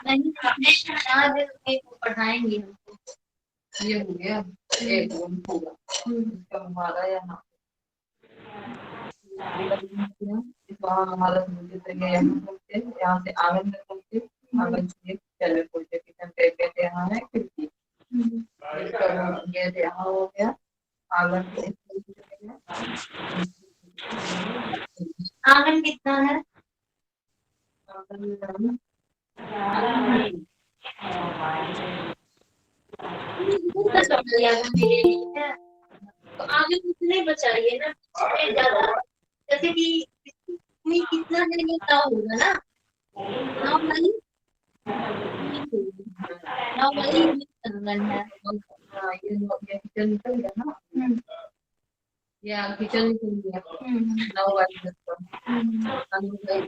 नहीं पढ़ाएंगे हमको। ये हो गया एक होगा इसका हमारा यहाँ हमारा यहाँ से आंगन में खोलते आंगन से चले खोलते किचन पे कहते यहाँ है खिड़की ये यहाँ हो गया आंगन से आंगन कितना है आंगन तो आगे कुछ नहीं बचाइए ना ज्यादा जैसे कि कितना है ये तय होगा ना नाव वाली आंगन है ये किचन निकल गया ना या किचन निकल गया नाव वाली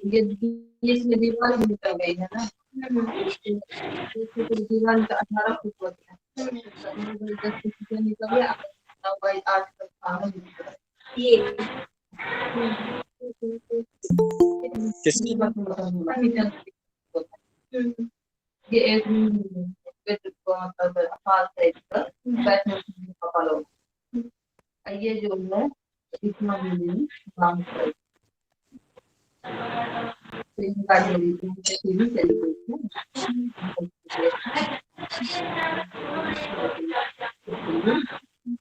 ये इसमें दीवार भी निकल गई है ना दीवार का 18 फुट होता है 10 फुट निकल गया 9 बाई 8 तक आंगन ये ये एक ये जो है इतना काम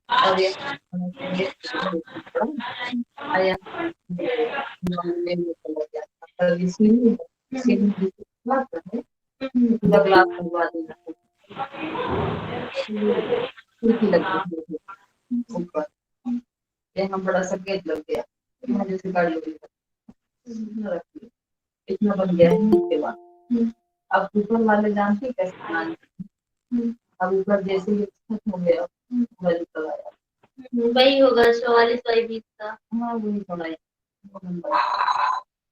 और ये ग्लास लगवा देना ऊपर यहाँ बड़ा सा गेट लग गया यहाँ जैसे गाड़ी इतना बन गया है इसके बाद अब ऊपर वाले जानते कैसे बनाने अब ऊपर जैसे ही खत्म हो गया निकल आया वही होगा 44 बाई 20 का हाँ वही बनाया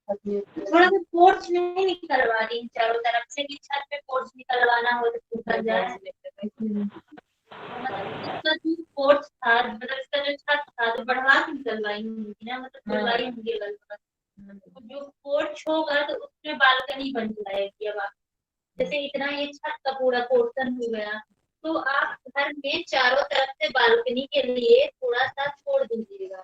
थोड़ा सा पोर्च नहीं निकलवा रही चारों तरफ से कि छत पे पोर्च निकलवाना हो तो निकल जाए इसका जो पोर्च था मतलब इसका जो छत था तो बढ़वा के निकलवाई होंगी ना मतलब खुलवाई होंगी अलग जो पोर्च होगा तो उसमें बालकनी बन जाएगी अब आप जैसे इतना ये छत का पूरा पोर्शन हो गया तो आप घर में चारों तरफ से बालकनी के लिए थोड़ा सा छोड़ दीजिएगा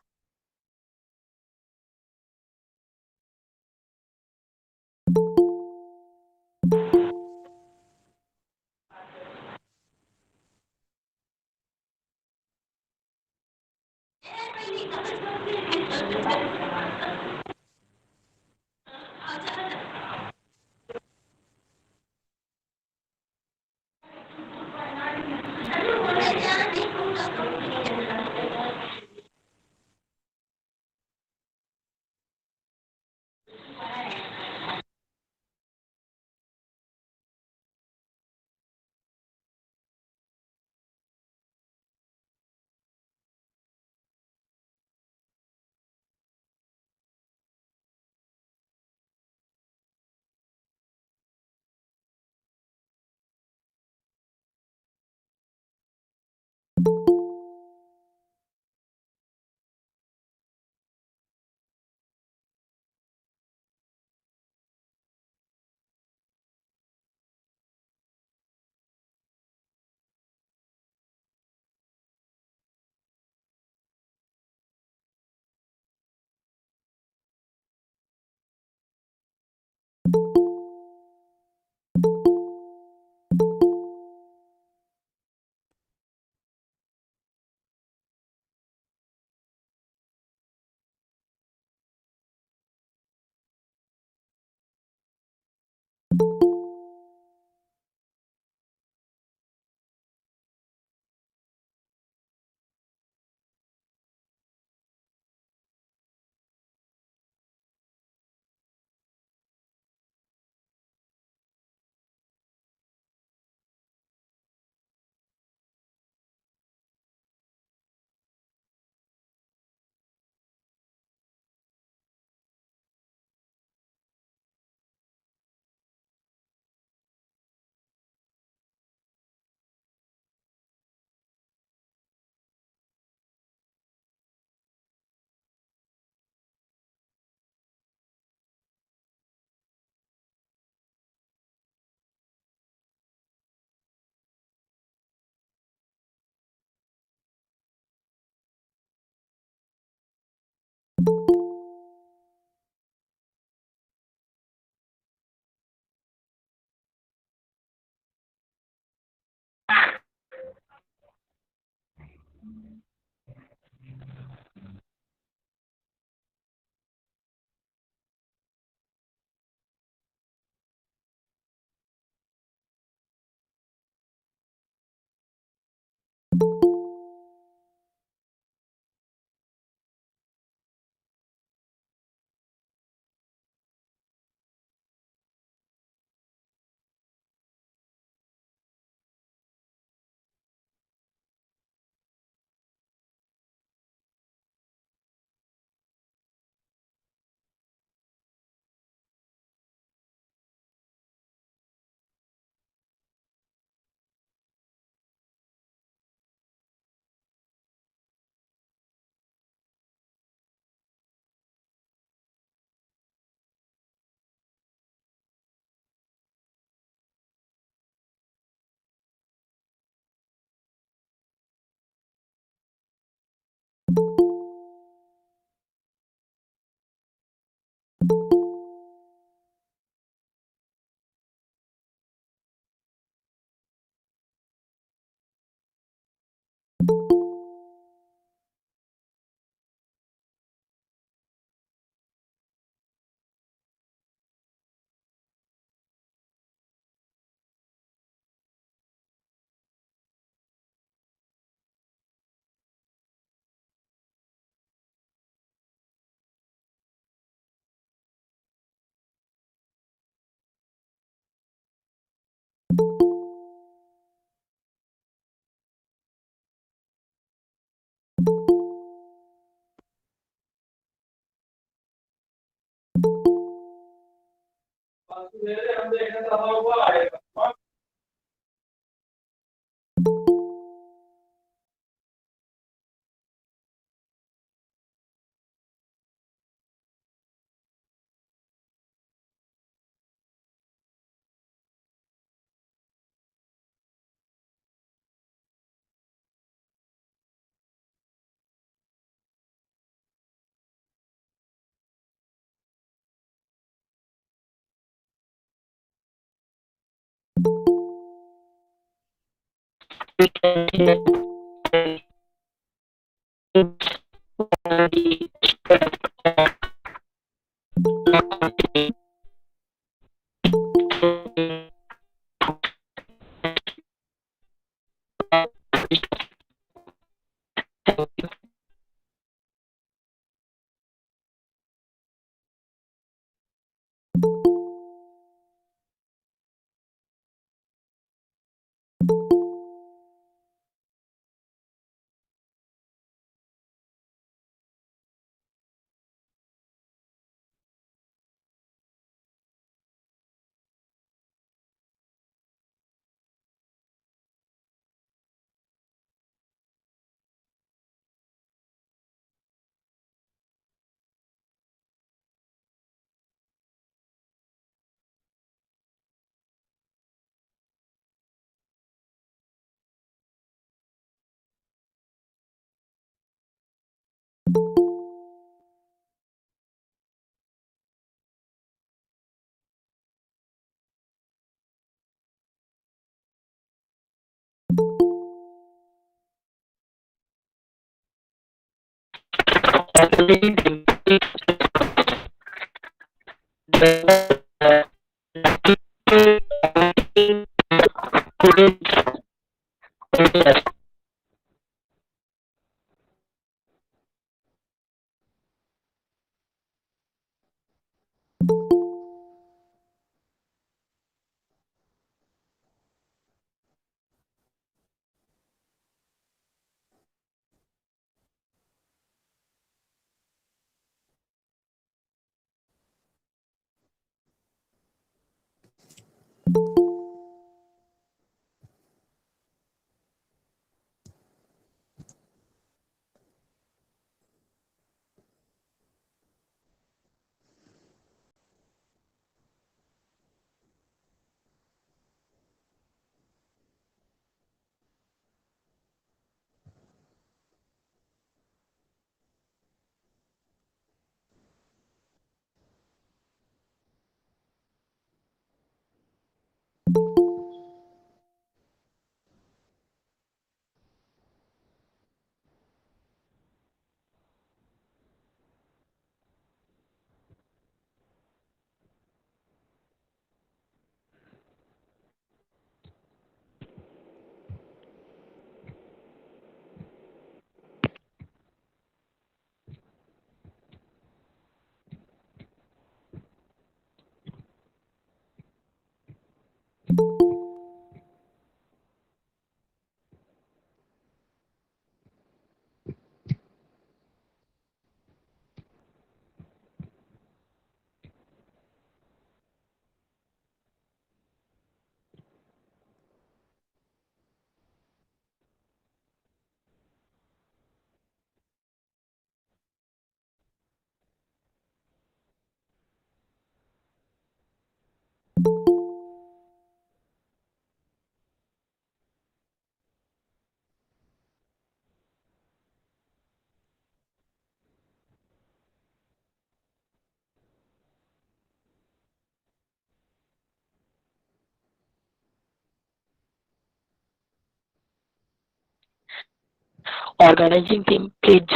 organizing team please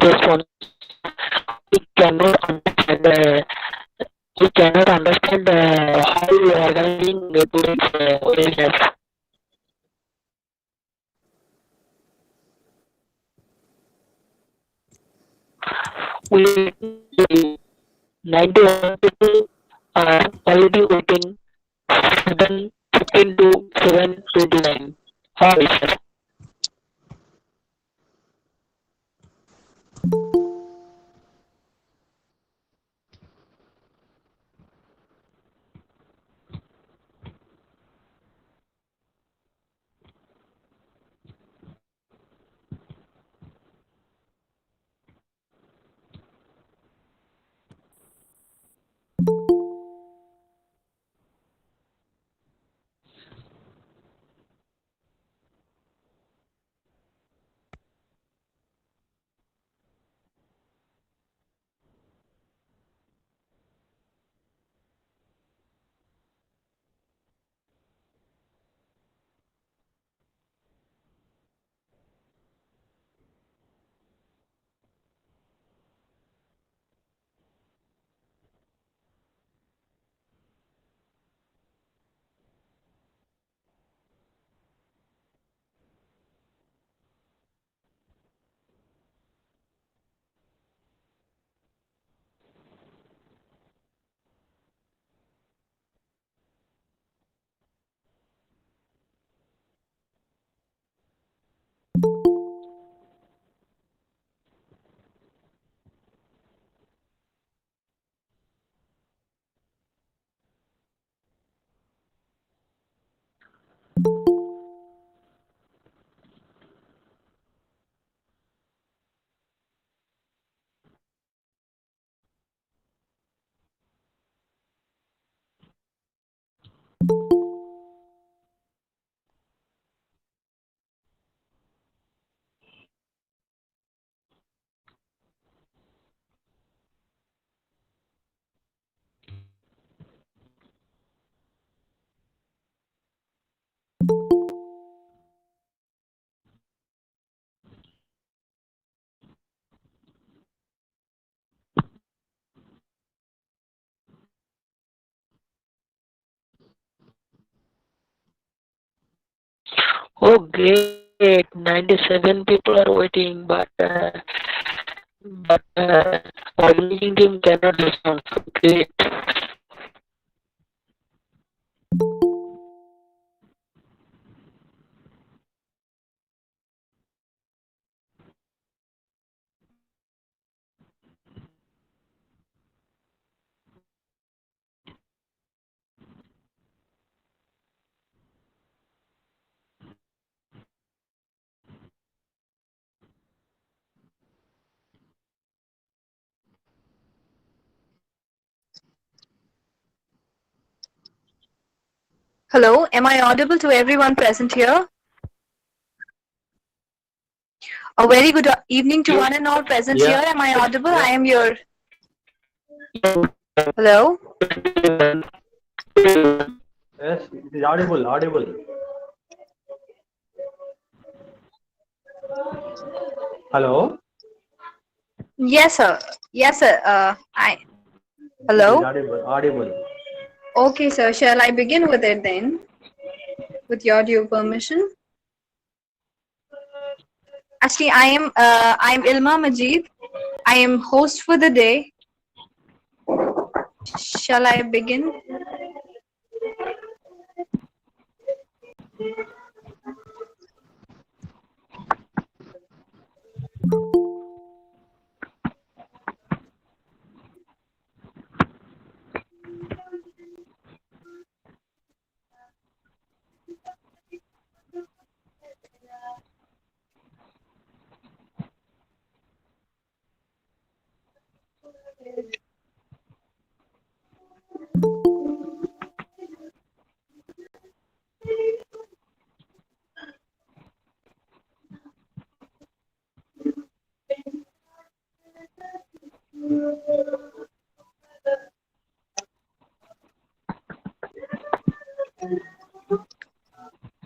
respond. We cannot understand. We cannot understand how you are organizing today's webinars. We 91 people are already waiting 7:15 to 7:29. How is it? Oh, great! 97 people are waiting, but organizing team cannot respond. So great. Hello, am I audible to everyone present here? A very good evening to one and all present Yeah. here. Am I audible? I am your. Yeah. Hello? Yes, it is audible, audible. Hello? Yes, sir. Yes, sir. It is Hello? audible, audible. Okay, sir. Shall I begin with it then? With your due permission? Actually, I'm Ilma Majid. I am host for the day. Shall I begin?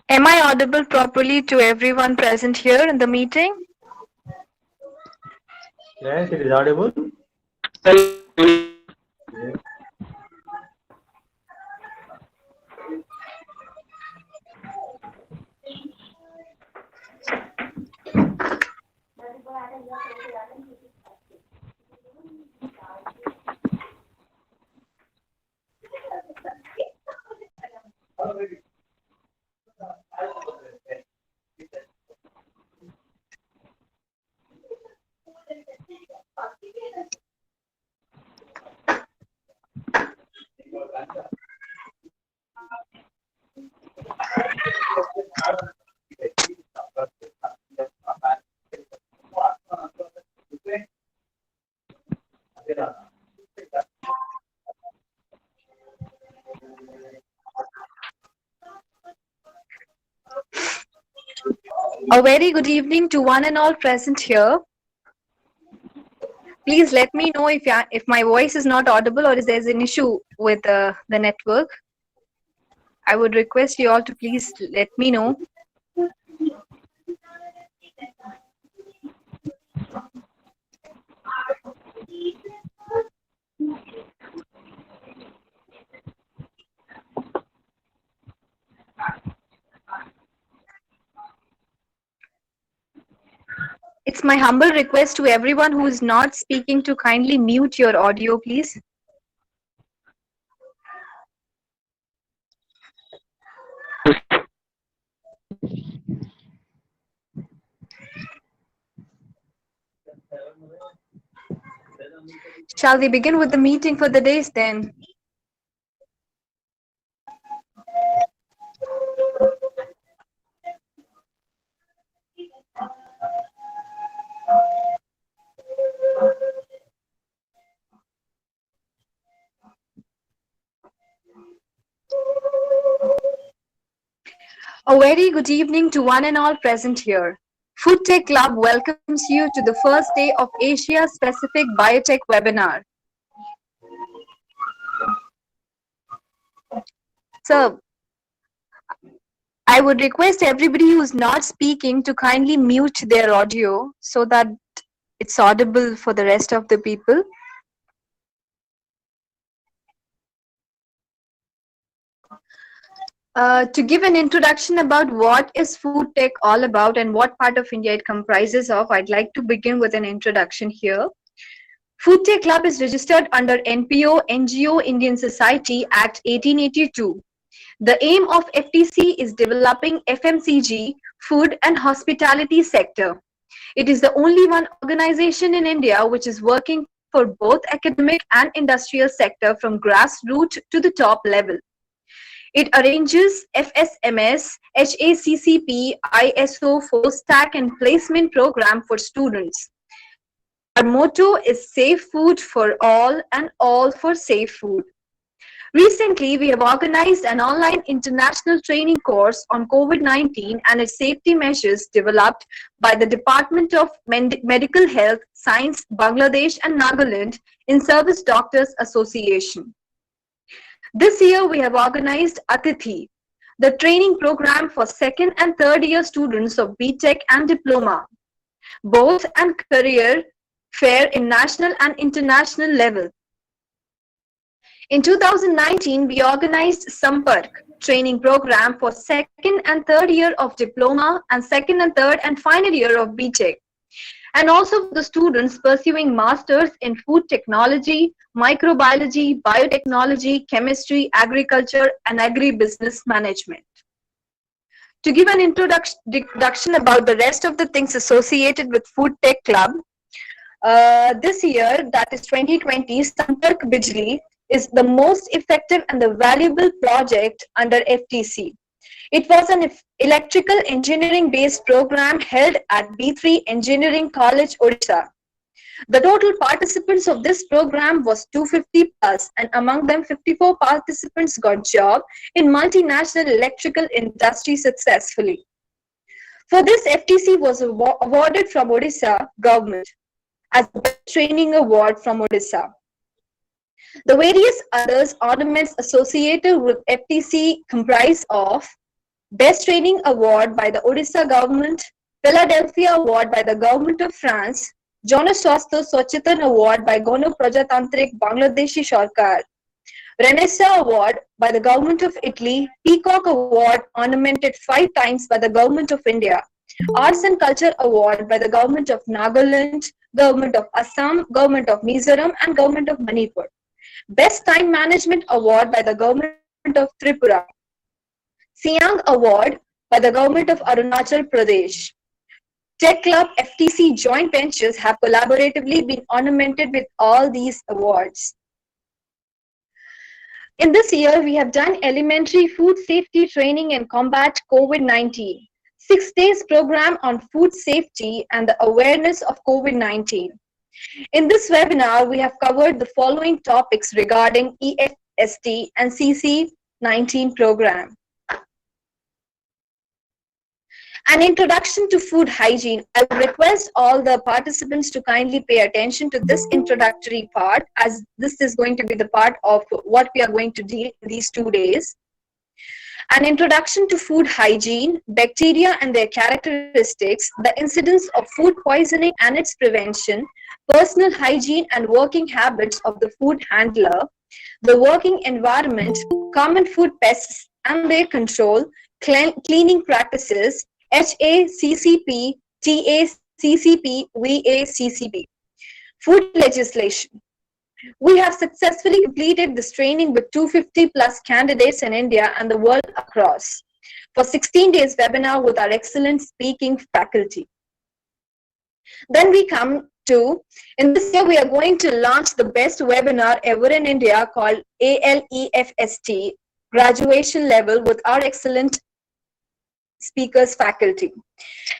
Am I audible properly to everyone present here in the meeting? Yes, it is audible. Yes. A very good evening to one and all present here. Please let me know if my voice is not audible or if there's an issue with the network. I would request you all to please let me know. It's my humble request to everyone who is not speaking to kindly mute your audio, please. Shall we begin with the meeting for the days then? A very good evening to one and all present here. Food Tech Club welcomes you to the first day of Asia Specific Biotech webinar. So, I would request everybody who's not speaking to kindly mute their audio so that it's audible for the rest of the people. To give an introduction about what is food tech all about and what part of India it comprises of, I'd like to begin with an introduction here. Food Tech Club is registered under NPO NGO Indian Society Act 1882. The aim of FTC is developing FMCG, food and hospitality sector. It is the only one organization in India which is working for both academic and industrial sector from grassroots to the top level. It arranges FSMS, HACCP, ISO, full-stack and placement program for students. Our motto is safe food for all and all for safe food. Recently, we have organized an online international training course on COVID-19 and its safety measures developed by the Department of Medical Health, Science, Bangladesh and Nagaland in Service Doctors Association. This year, we have organized Atithi, the training program for second and third year students of BTech and Diploma, both and career fair in national and international level. In 2019, we organized Sampark training program for second and third year of Diploma and second and third and final year of BTech, and also for the students pursuing masters in food technology, microbiology, biotechnology, chemistry, agriculture, and agribusiness management. To give an introduction about the rest of the things associated with Food Tech Club, this year, that is 2020, Sampark Bijli is the most effective and the valuable project under FTC. It was an electrical engineering based program held at B3 Engineering College, Odisha. The total participants of this program was 250 plus, and among them 54 participants got job in multinational electrical industry successfully. For this, FTC was awarded from Odisha government as the best training award from Odisha. The various others ornaments associated with FTC comprise of Best Training Award by the Odisha government, Philadelphia Award by the Government of France, Jonaswastha Swachhatan Award by Gonu Prajatantrik Bangladeshi Sarkar, Renaissance Award by the Government of Italy, Peacock Award ornamented 5 times by the Government of India, Arts and Culture Award by the Government of Nagaland, Government of Assam, Government of Mizoram and Government of Manipur. Best Time Management Award by the Government of Tripura. Siang Award by the Government of Arunachal Pradesh. Tech Club FTC joint ventures have collaboratively been ornamented with all these awards. In this year, we have done elementary food safety training and combat COVID-19, 6 days program on food safety and the awareness of COVID-19. In this webinar, we have covered the following topics regarding EFST and CC19 program. An introduction to food hygiene. I will request all the participants to kindly pay attention to this introductory part, as this is going to be the part of what we are going to deal in these 2 days. An introduction to food hygiene, bacteria and their characteristics, the incidence of food poisoning and its prevention, personal hygiene and working habits of the food handler, the working environment, common food pests and their control, cleaning practices, HACCP, TACCP, VACCP. Food legislation. We have successfully completed this training with 250 plus candidates in India and the world across for 16 days webinar with our excellent speaking faculty. Then we come to, in this year we are going to launch the best webinar ever in India called ALEFST, graduation level with our excellent speakers faculty.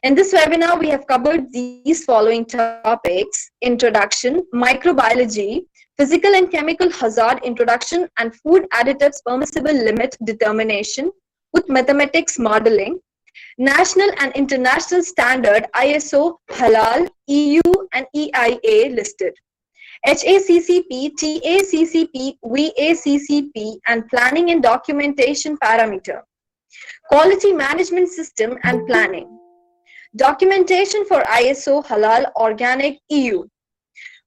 In this webinar, we have covered these following topics: introduction, microbiology, physical and chemical hazard introduction, and food additives permissible limit determination with mathematics modeling, national and international standard ISO, halal, EU and EIA listed, HACCP, TACCP, VACCP, and planning and documentation parameter, quality management system and planning, documentation for ISO, halal, organic, EU,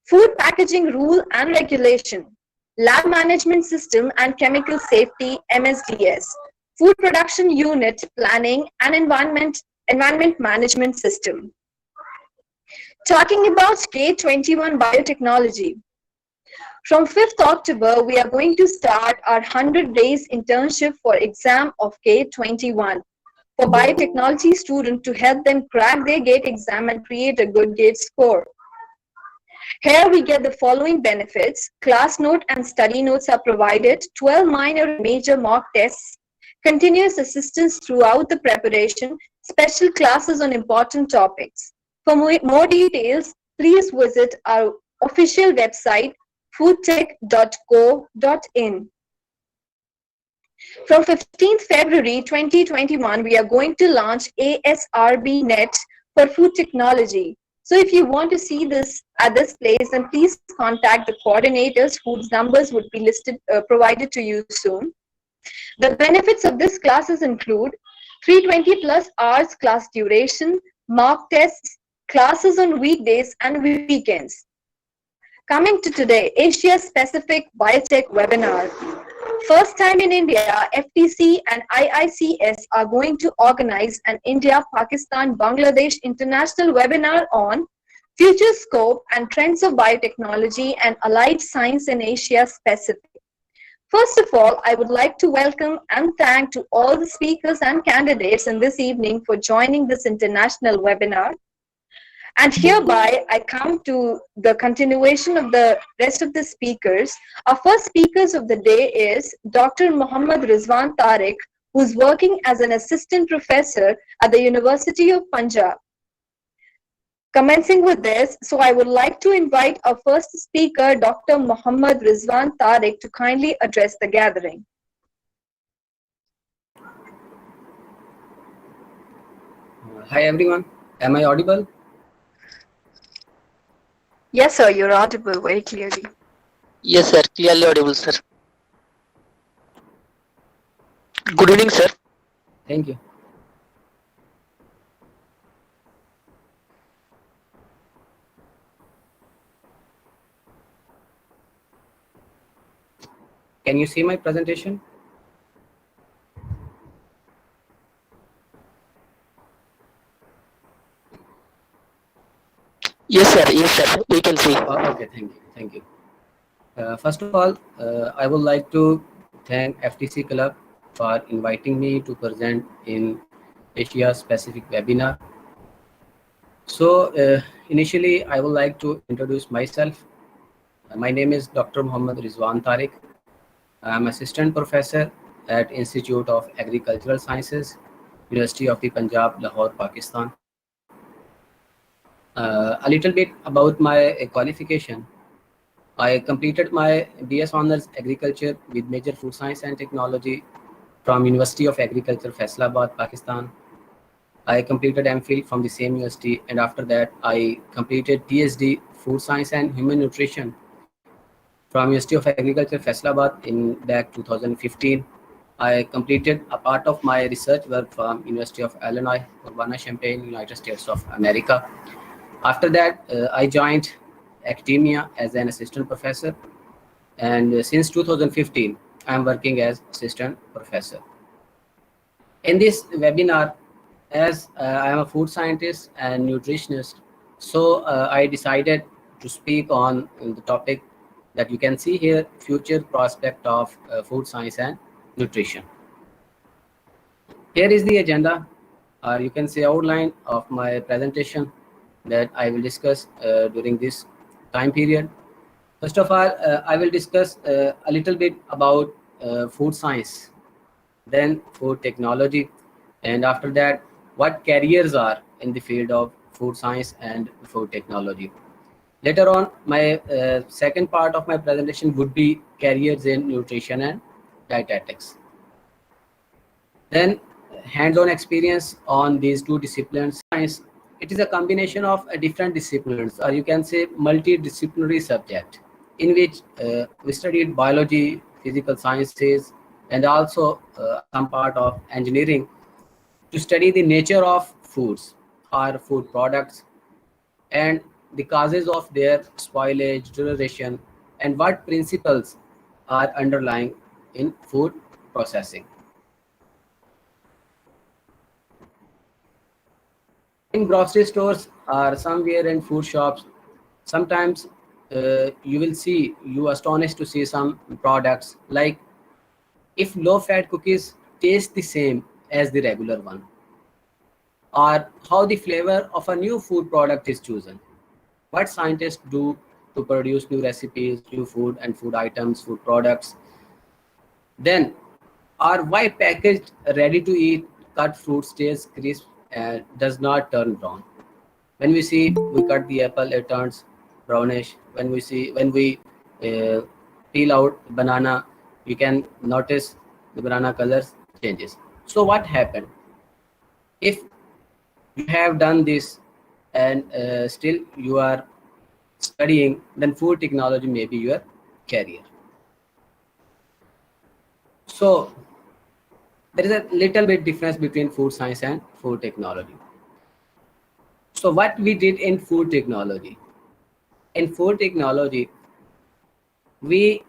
food packaging rule and regulation, lab management system and chemical safety, MSDS, food production unit planning and environment management system. Talking about K21 biotechnology. From 5th October, we are going to start our 100 days internship for exam of K21 for biotechnology students to help them crack their GATE exam and create a good GATE score. Here we get the following benefits. Class note and study notes are provided, 12 minor and major mock tests, continuous assistance throughout the preparation, special classes on important topics. For more details, please visit our official website, foodtech.co.in. From 15th February 2021, we are going to launch ASRB Net for food technology. So if you want to see this at this place, then please contact the coordinators whose numbers would be listed, provided to you soon. The benefits of this classes include 320 plus hours class duration, mock tests, classes on weekdays and weekends. Coming to today, Asia-specific biotech webinar. First time in India, FTC and IICS are going to organize an India-Pakistan-Bangladesh international webinar on future scope and trends of biotechnology and allied science in Asia-Pacific. First of all, I would like to welcome and thank to all the speakers and candidates in this evening for joining this international webinar. And hereby, I come to the continuation of the rest of the speakers. Our first speakers of the day is Dr. Muhammad Rizwan Tariq, who's working as an assistant professor at the University of Punjab. Commencing with this, so I would like to invite our first speaker, Dr. Muhammad Rizwan Tariq, to kindly address the gathering. Hi everyone, am I audible? Yes, sir, you're audible very clearly. Yes, sir. Clearly audible, sir. Good evening, sir. Thank you. Can you see my presentation? Yes, sir. We can see. Okay, thank you. First of all, I would like to thank FTC Club for inviting me to present in Asia specific webinar. So initially, I would like to introduce myself. My name is Dr. Muhammad Rizwan Tariq. I am assistant professor at Institute of Agricultural Sciences, University of the Punjab, Lahore, Pakistan. A little bit about my qualification. I completed my BS Honors Agriculture with major food science and technology from University of Agriculture, Faisalabad, Pakistan. I completed MPhil from the same university, and after that, I completed PhD Food Science and Human Nutrition from University of Agriculture, Faisalabad in back 2015. I completed a part of my research work from University of Illinois, Urbana-Champaign, United States of America. After that, I joined academia as an assistant professor, and since 2015, I am working as assistant professor. In this webinar, as I am a food scientist and nutritionist, so I decided to speak on the topic that you can see here, future prospect of food science and nutrition. Here is the agenda, or you can say outline of my presentation that I will discuss during this time period. First of all, I will discuss a little bit about food science, then food technology, and after that, what careers are in the field of food science and food technology. Later on, my second part of my presentation would be careers in nutrition and dietetics. Then hands-on experience on these two disciplines. Science, it is a combination of different disciplines, or you can say multidisciplinary subject, in which we studied biology, physical sciences, and also some part of engineering to study the nature of foods or food products and the causes of their spoilage, deterioration, and what principles are underlying in food processing. In grocery stores or somewhere in food shops, sometimes you astonished to see some products like if low-fat cookies taste the same as the regular one, or how the flavor of a new food product is chosen. What scientists do to produce new recipes, new food and food items, food products. Then, or why packaged ready-to-eat cut fruit stays crisp and does not turn brown. When we cut the apple, it turns brownish. When we peel out banana, you can notice the banana colors changes. So what happened? If you have done this and still you are studying, then food technology may be your career. So there is a little bit difference between food science and food technology. So what we did in food technology? In food technology, we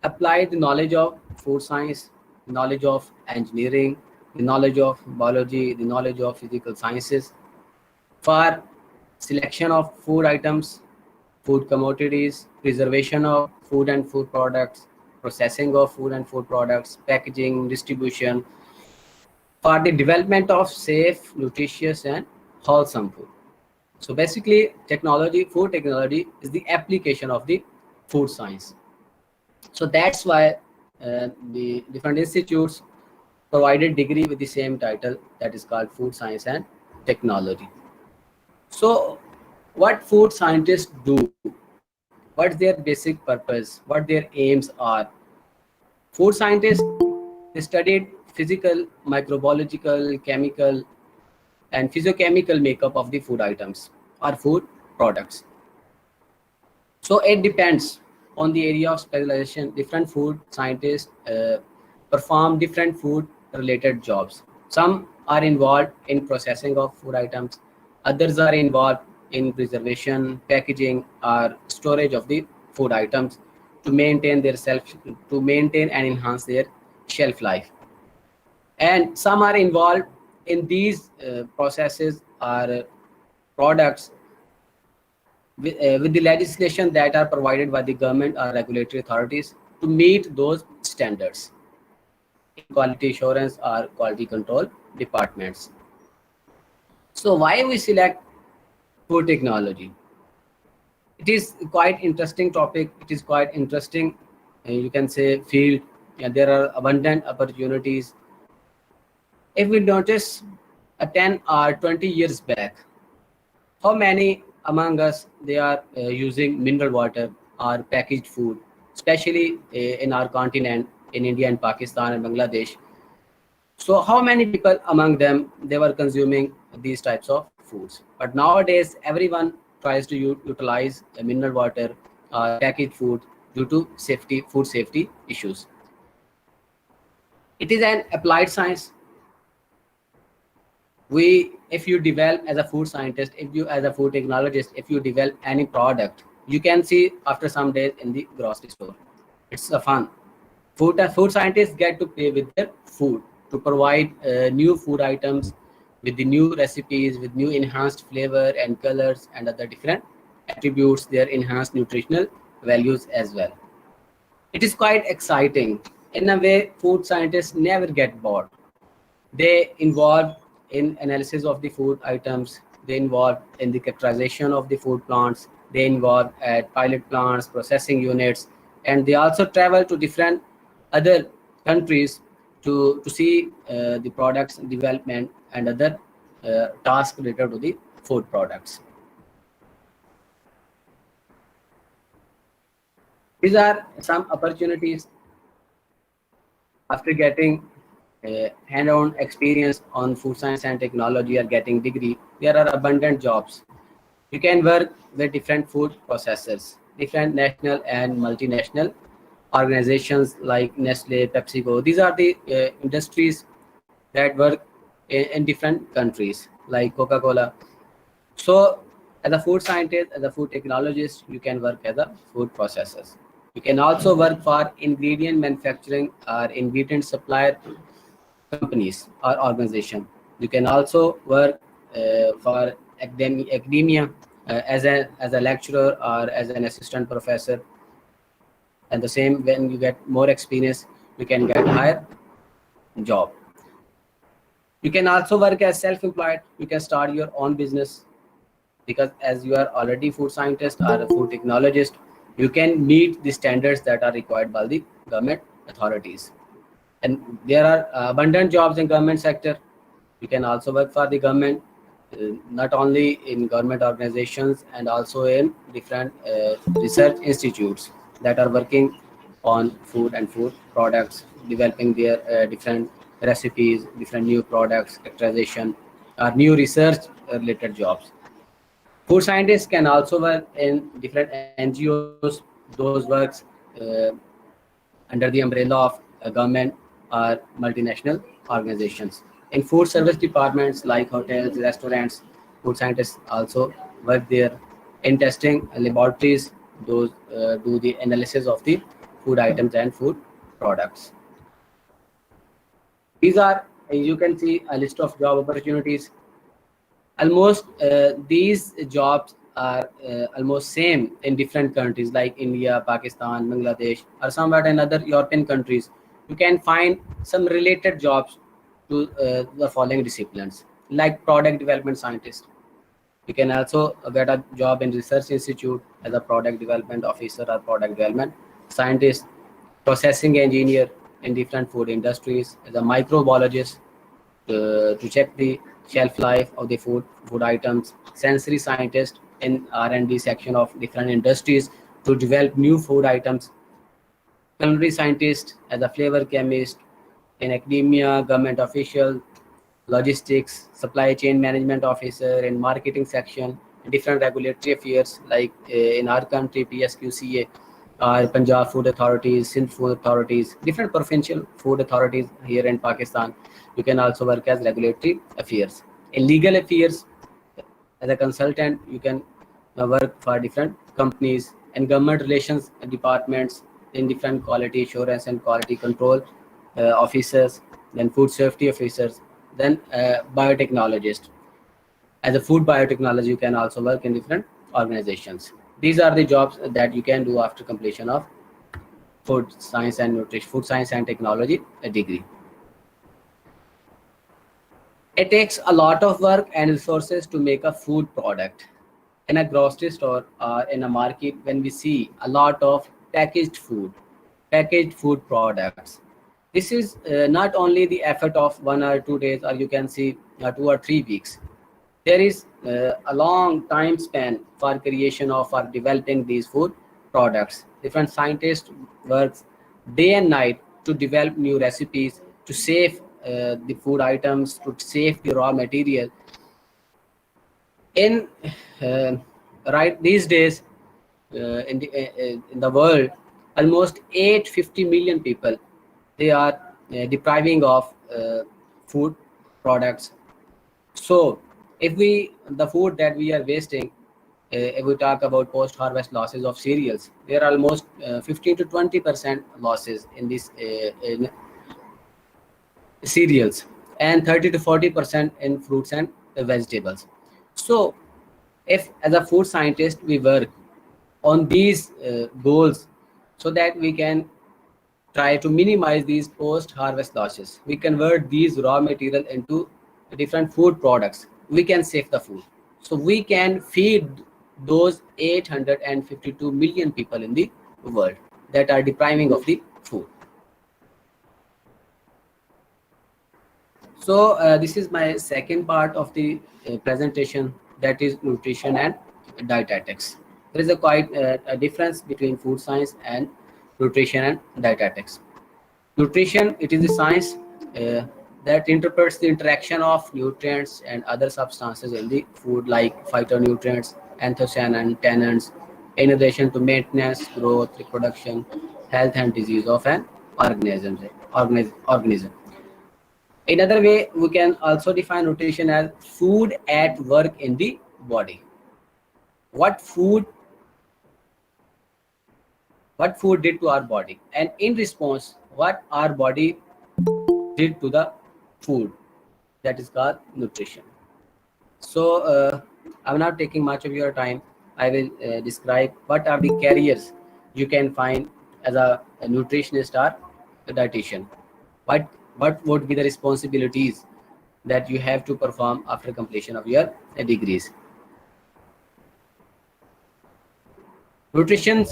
applied the knowledge of food science, knowledge of engineering, the knowledge of biology, the knowledge of physical sciences for selection of food items, food commodities, preservation of food and food products, processing of food and food products, packaging, distribution, for the development of safe, nutritious, and wholesome food. So basically, food technology is the application of the food science. So that's why the different institutes provided degree with the same title, that is called food science and technology. So what food scientists do, what's their basic purpose, what their aims are. Food scientists, they studied physical, microbiological, chemical, and physiochemical makeup of the food items or food products. So it depends on the area of specialization. Different food scientists perform different food related jobs. Some are involved in processing of food items, others are involved in preservation, packaging, or storage of the food items, to maintain and enhance their shelf life. And some are involved in these processes are products with the legislation that are provided by the government or regulatory authorities to meet those standards in quality assurance or quality control departments. So why we select food technology? It is quite interesting topic. It is quite interesting, you can say, field. And there are abundant opportunities. If we notice 10 or 20 years back, how many among us they are using mineral water or packaged food, especially in our continent, in India and Pakistan and Bangladesh. So how many people among them they were consuming these types of foods? But nowadays, everyone tries to utilize mineral water or packaged food due to food safety issues. It is an applied science. If you develop as a food scientist, if you as a food technologist, if you develop any product, you can see after some days in the grocery store. It's a fun. Food scientists get to play with their food to provide new food items with the new recipes, with new enhanced flavor and colors and other different attributes, their enhanced nutritional values as well. It is quite exciting. In a way, food scientists never get bored. They involve in analysis of the food items. They involve in the characterization of the food plants. They involve at pilot plants, processing units, and they also travel to different other countries to see the products development and other tasks related to the food products. These are some opportunities after getting hand-on experience on food science and technology or getting degree. There are abundant jobs. You can work with different food processors, different national and multinational organizations like Nestle, PepsiCo. These are the industries that work in different countries like Coca-Cola. So as a food scientist, as a food technologist, you can work as a food processor. You can also work for ingredient manufacturing or ingredient supplier companies or organization. You can also work for academia as a lecturer or as an assistant professor. And the same, when you get more experience, you can get higher job. You can also work as self-employed. You can start your own business, because as you are already food scientist or a food technologist, you can meet the standards that are required by the government authorities. And there are abundant jobs in government sector. You can also work for the government, not only in government organizations and also in different research institutes that are working on food and food products, developing their different recipes, different new products, characterization, or new research related jobs. Food scientists can also work in different NGOs. Those works uh, under the umbrella of a government or multinational organizations. In food service departments like hotels, restaurants, food scientists also work there. In testing laboratories, those do the analysis of the food items and food products. These are, you can see a list of job opportunities. Almost these jobs are almost same in different countries like India, Pakistan, Bangladesh, or somewhat in other European countries. You can find some related jobs to the following disciplines like product development scientist. You can also get a job in research institute as a product development officer or product development scientist, processing engineer in different food industries as a microbiologist to check the shelf life of the food items, sensory scientist in R&D section of different industries to develop new food items, culinary scientist as a flavor chemist in academia, government official, logistics, supply chain management officer in marketing section, different regulatory affairs like in our country PSQCA, Punjab food authorities, Sindh food authorities, different provincial food authorities here in Pakistan. You can also work as regulatory affairs. In legal affairs, as a consultant, you can work for different companies and government relations departments in different quality assurance and quality control officers, then food safety officers, then biotechnologist. As a food biotechnology, you can also work in different organizations. These are the jobs that you can do after completion of food science and nutrition, food science and technology degree. It takes a lot of work and resources to make a food product. In a grocery store or in a market, when we see a lot of packaged food products, this is not only the effort of 1 or 2 days, or you can see 2 or 3 weeks. There is a long time span for creation of or developing these food products. Different scientists work day and night to develop new recipes, to save the food items, to save the raw material. In uh, right these days, in the world, almost 850 million people, they are depriving of food products. So if we the food that we are wasting, if we talk about post harvest losses of cereals, there are almost 15 to 20% losses in this in cereals, and 30 to 40% in fruits and vegetables. So if as a food scientist we work on these goals, so that we can try to minimize these post harvest losses, we convert these raw material into different food products, we can save the food. So we can feed those 852 million people in the world that are depriving of the food. So this is my second part of the presentation, that is nutrition and dietetics. There is a quite a difference between food science and nutrition and dietetics. Nutrition, it is the science that interprets the interaction of nutrients and other substances in the food, like phytonutrients, anthocyanins, tannins, in relation to maintenance, growth, reproduction, health and disease of an organism. In other way, we can also define nutrition as food at work in the body. What food did to our body, and in response, what our body did to the food, that is called nutrition. So I'm not taking much of your time. I will describe what are the careers you can find as a nutritionist or a dietitian. What would be the responsibilities that you have to perform after completion of your degrees. Nutrition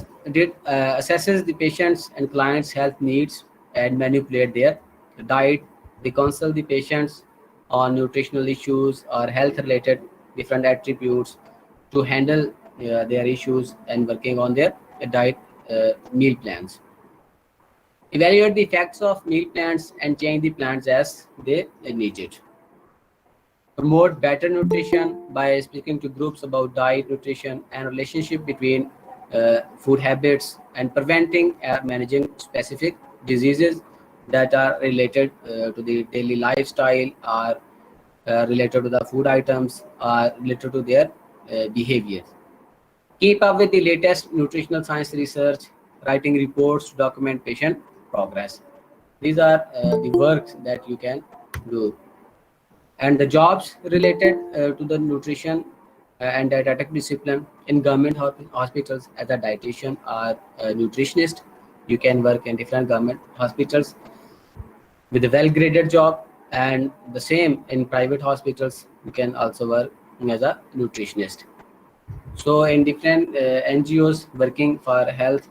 assesses the patient's and client's health needs and manipulate their diet. They consult the patients on nutritional issues or health-related different attributes to handle their issues and working on their diet meal plans. Evaluate the effects of meal plans and change the plans as they need it. Promote better nutrition by speaking to groups about diet, nutrition, and relationship between food habits, and preventing and managing specific diseases that are related to the daily lifestyle, or related to the food items, or related to their behavior. Keep up with the latest nutritional science research, writing reports to document patient progress. These are the works that you can do. And the jobs related to the nutrition and dietetic discipline in government hospitals as a dietitian or a nutritionist. You can work in different government hospitals with a well-graded job, and the same in private hospitals. You can also work as a nutritionist. So in different NGOs working for health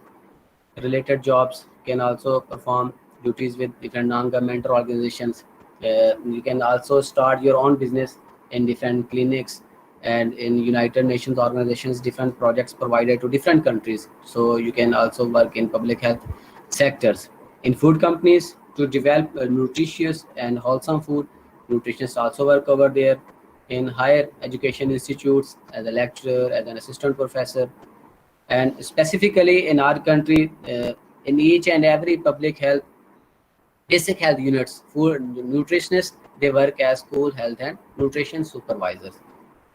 related jobs, can also perform duties with different non-governmental organizations. You can also start your own business in different clinics and in United Nations organizations, different projects provided to different countries. So you can also work in public health sectors. In food companies to develop nutritious and wholesome food, nutritionists also work over there. In higher education institutes as a lecturer, as an assistant professor, and specifically in our country, in each and every public health basic health units, food nutritionists, they work as school health and nutrition supervisors.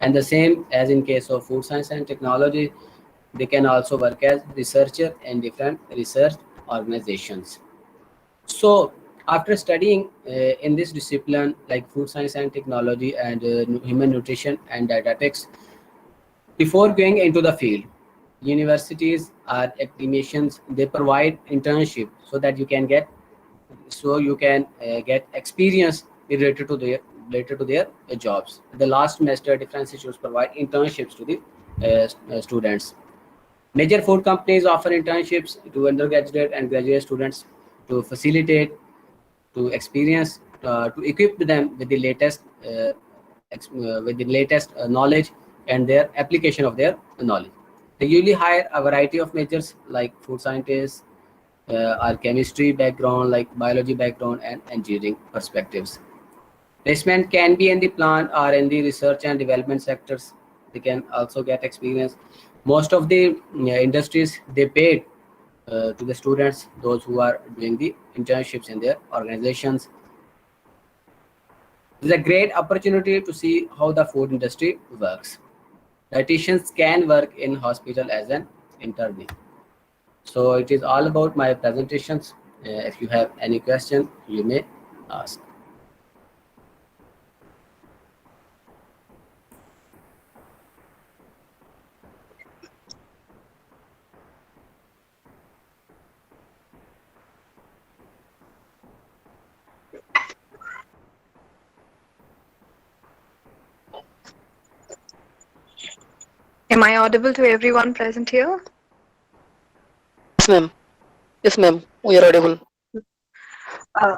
And the same as in case of food science and technology, they can also work as researcher in different research organizations. So, after studying in this discipline like food science and technology and human nutrition and dietetics, before going into the field, universities or academicians they provide internship so that you can get experience related to their jobs. The last semester, different institutes provide internships to the students. Major food companies offer internships to undergraduate and graduate students to facilitate, to experience, to equip them with the latest knowledge and their application of their knowledge. They usually hire a variety of majors like food scientists, or chemistry background, like biology background, and engineering perspectives. Placement can be in the plant or in the research and development sectors. They can also get experience. Most of the industries they paid to the students, those who are doing the internships in their organizations. It's a great opportunity to see how the food industry works. Dietitians can work in hospital as an intern. So it is all about my presentations. If you have any question, you may ask. Am I audible to everyone present here? Yes, ma'am. Yes, ma'am. We are audible. Uh,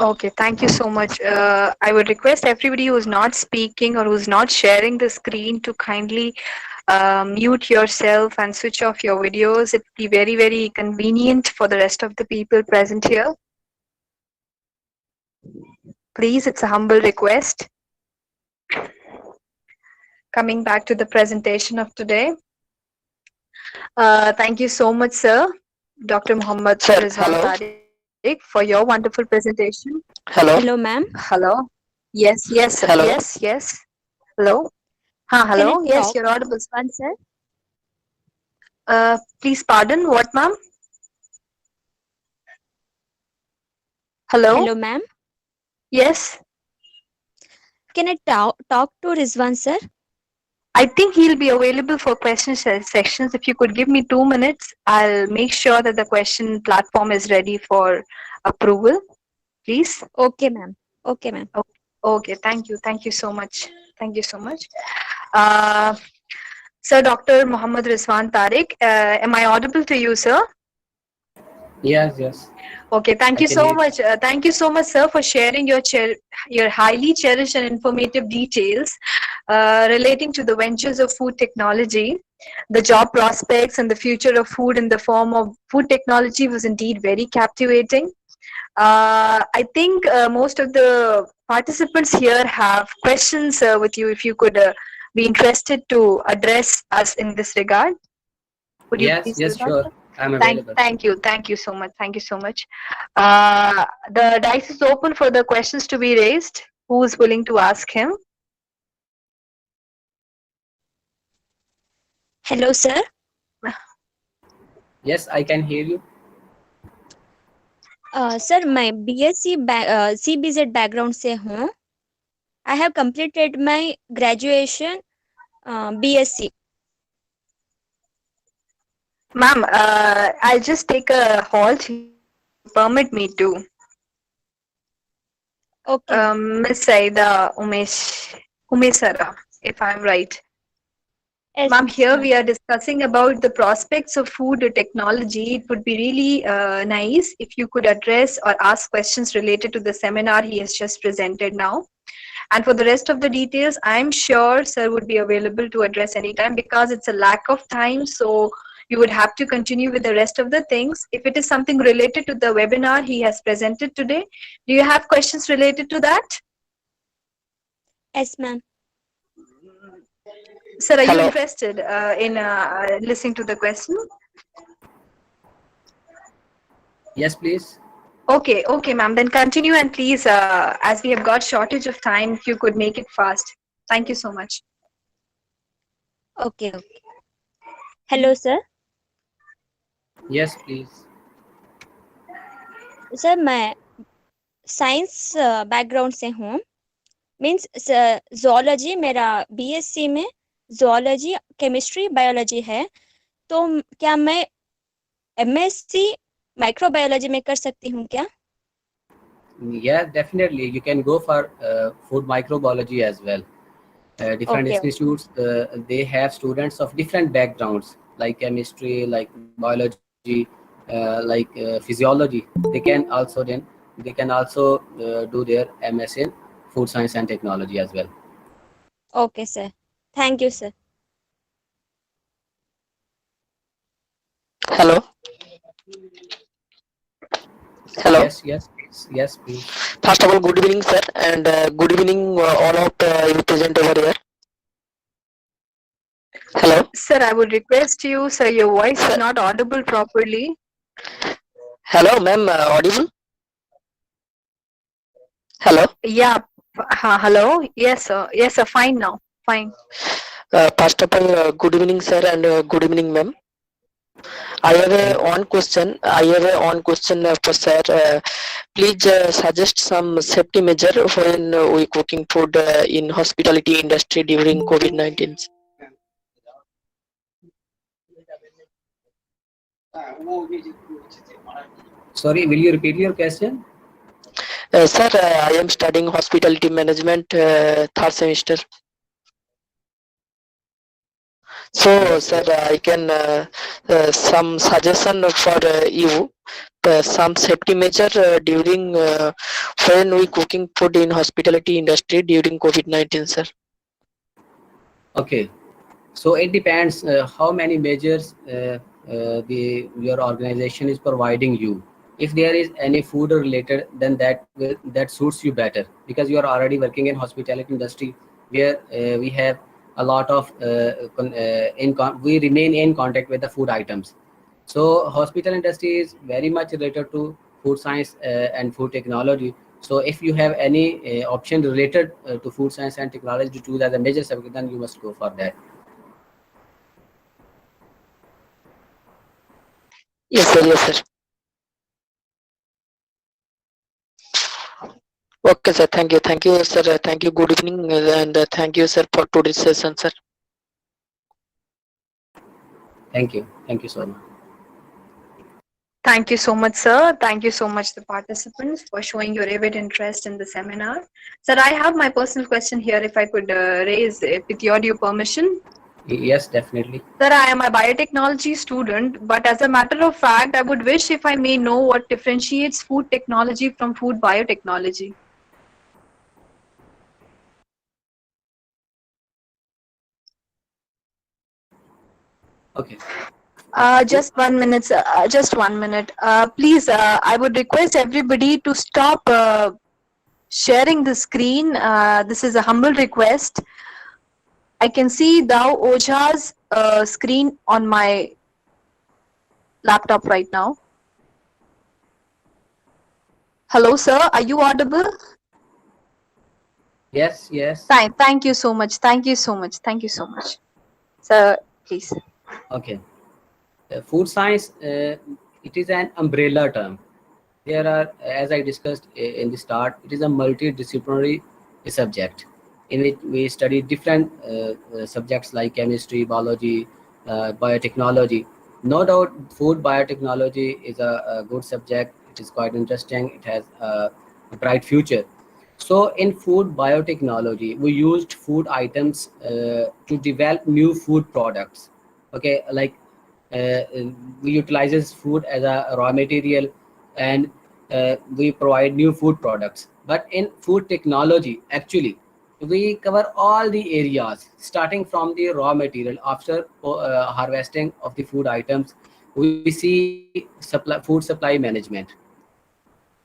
okay, thank you so much. I would request everybody who's not speaking or who's not sharing the screen to kindly mute yourself and switch off your videos. It'd be very, very convenient for the rest of the people present here. Please, it's a humble request. Coming back to the presentation of today. Thank you so much, sir, Dr. Muhammad Sir, Rizwan hello. Tariq, for your wonderful presentation. Hello. Hello, ma'am. Hello. Yes, yes, Hello. yes. Hello. Can I Hello. Yes, talk you're audible. one, sir? Please pardon. What, ma'am? Hello. Hello, ma'am. Yes. Can I talk to Rizwan, sir? I think he'll be available for question sections. If you could give me 2 minutes, I'll make sure that the question platform is ready for approval, please. Okay, ma'am. Okay, ma'am. Okay. Thank you. Thank you so much. Thank you so much. Uh, Sir, Dr. Muhammad Rizwan Tariq, am I audible to you, sir? Yes. Okay, thank I you can so hear. much. Thank you so much, sir, for sharing your highly cherished and informative details relating to the ventures of food technology. The job prospects and the future of food in the form of food technology was indeed very captivating. I think most of the participants here have questions with you. If you could be interested to address us in this regard, would you please do Yes, that? sure. I'm available. Thank you so much. Thank you so much. The dice is open for the questions to be raised. Who is willing to ask him? Hello, sir. Yes, I can hear you. Sir, मैं BSc CBZ background से हूँ. I have completed my graduation BSc. Ma'am, I'll just take a halt here if you permit me to. Okay. Miss Saida Umesara, if I'm right. Yes, Ma'am, here ma'am. we are discussing about the prospects of food technology. It would be really nice if you could address or ask questions related to the seminar he has just presented now. And for the rest of the details, I'm sure sir would be available to address anytime because it's a lack of time. So you would have to continue with the rest of the things. If it is something related to the webinar he has presented today, do you have questions related to that? Yes, ma'am. Sir, are you Hello. interested in listening to the question? Yes, please. Okay, ma'am. Then continue and please, as we have got shortage of time, if you could make it fast. Thank you so much. Okay. Hello, sir. Yes, please. Sir मैं science background से हूँ, means zoology मेरा BSc में zoology, chemistry, biology है। तो क्या मैं MSc microbiology में कर सकती हूँ क्या? Yeah, definitely. You can go for food microbiology as well. Different okay institutes, they have students of different backgrounds, like chemistry, like biology, physiology. They can also do their MS in food science and technology as well. Okay sir, thank you sir. Hello. Hello. Yes, please. First of all, good evening, sir, and good evening all of you present over here. Hello. Sir, I would request you, sir, your voice is not audible properly. Hello, ma'am. Audible? Hello. Yeah. Hello. Yes, sir. Yes, sir. Fine now. Fine. First of all, good evening, sir, and good evening, ma'am. I have one question. For sir. Please suggest some safety measure when we cooking food in hospitality industry during COVID-19. Sorry, will you repeat your question? Sir, I am studying hospitality management, third semester. So, Yes, sir, yes. I can some suggestion for you. Some safety measure during when we cooking food in hospitality industry during COVID-19, sir. Okay. So it depends how many measures your organization is providing you. If there is any food related, then that suits you better, because you are already working in hospitality industry, where we have a lot of we remain in contact with the food items. So hospital industry is very much related to food science and food technology. So if you have any option related to food science and technology to choose as a major subject, then you must go for that. Yes, sir. Yes, sir. Okay, sir. Thank you. Thank you, sir. Thank you. Good evening, and thank you, sir, for today's session, sir. Thank you. Thank you so much. Thank you so much, sir. Thank you so much, the participants, for showing your avid interest in the seminar. Sir, I have my personal question here, if I could raise it with your due permission. Yes, definitely. Sir, I am a biotechnology student, but as a matter of fact, I would wish if I may know what differentiates food technology from food biotechnology. Okay. Just 1 minute, sir. Just 1 minute. Please, I would request everybody to stop sharing the screen. This is a humble request. I can see Thou Oja's screen on my laptop right now. Hello, sir. Are you audible? Yes, yes. Thank you so much. Thank you so much. Thank you so much. Sir, please. Okay. Food science, it is an umbrella term. There are, as I discussed in the start, it is a multidisciplinary subject in which we study different subjects like chemistry, biology, biotechnology. No doubt, food biotechnology is a good subject. It is quite interesting. It has a bright future. So, in food biotechnology, we used food items to develop new food products. Okay, like uh, we utilizes food as a raw material, and we provide new food products. But in food technology, actually, we cover all the areas starting from the raw material. After harvesting of the food items, we see food supply management.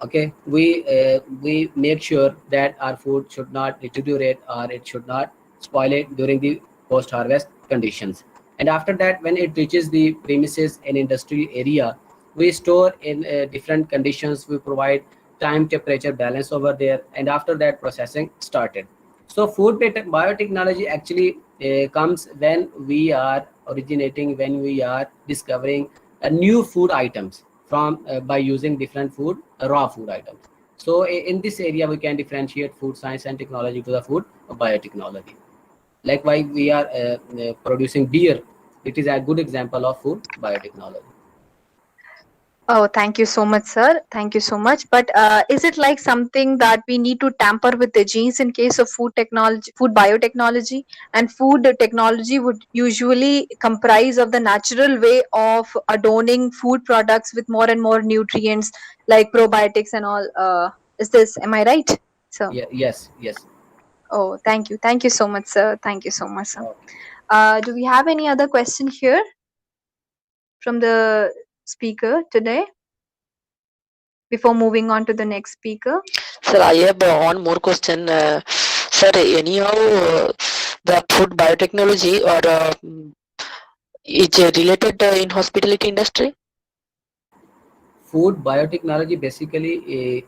Okay, we make sure that our food should not deteriorate, or it should not spoil it during the post harvest conditions. And after that, when it reaches the premises in industry area, we store in different conditions. We provide time temperature balance over there, and after that, processing started. So biotechnology actually comes when we are originating, when we are discovering new food items. from by using different food, raw food items. So in this area, we can differentiate food science and technology to the food biotechnology. Likewise, we are producing beer. It is a good example of food biotechnology. Oh, thank you so much, sir. Thank you so much. But is it like something that we need to tamper with the genes in case of food technology, food biotechnology? And food technology would usually comprise of the natural way of adorning food products with more and more nutrients like probiotics and all. Am I right? So, Yeah, yes. oh, thank you. Thank you so much, sir. Thank you so much, sir. Okay. Do we have any other question here from the speaker today? Before moving on to the next speaker. Sir, I have one more question. Sir, anyhow, the food biotechnology or is related in hospitality industry? Food biotechnology basically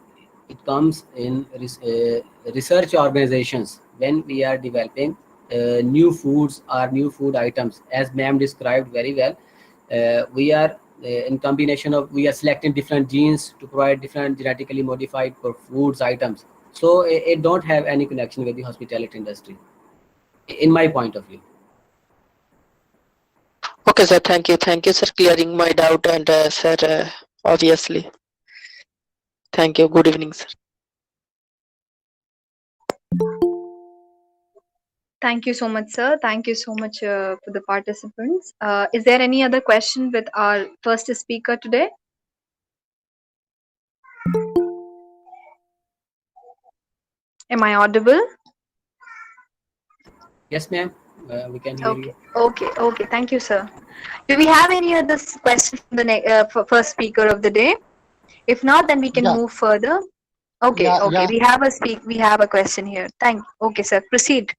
it comes in research organizations when we are developing new foods or new food items, as ma'am described very well. We are in combination of, we are selecting different genes to provide different genetically modified for foods items. So it don't have any connection with the hospitality industry, in my point of view. Okay, sir. Thank you. Thank you, sir, clearing my doubt. And sir, obviously, thank you. Good evening, sir. Thank you so much, sir. Thank you so much for the participants. Is there any other question with our first speaker today? Am I audible? Yes, ma'am. We can hear Okay. you. Okay. Thank you, sir. Do we have any other question from the first speaker of the day? If not, then we can Yeah, move further. Okay. yeah. We have We have a question here. Okay, sir. Proceed.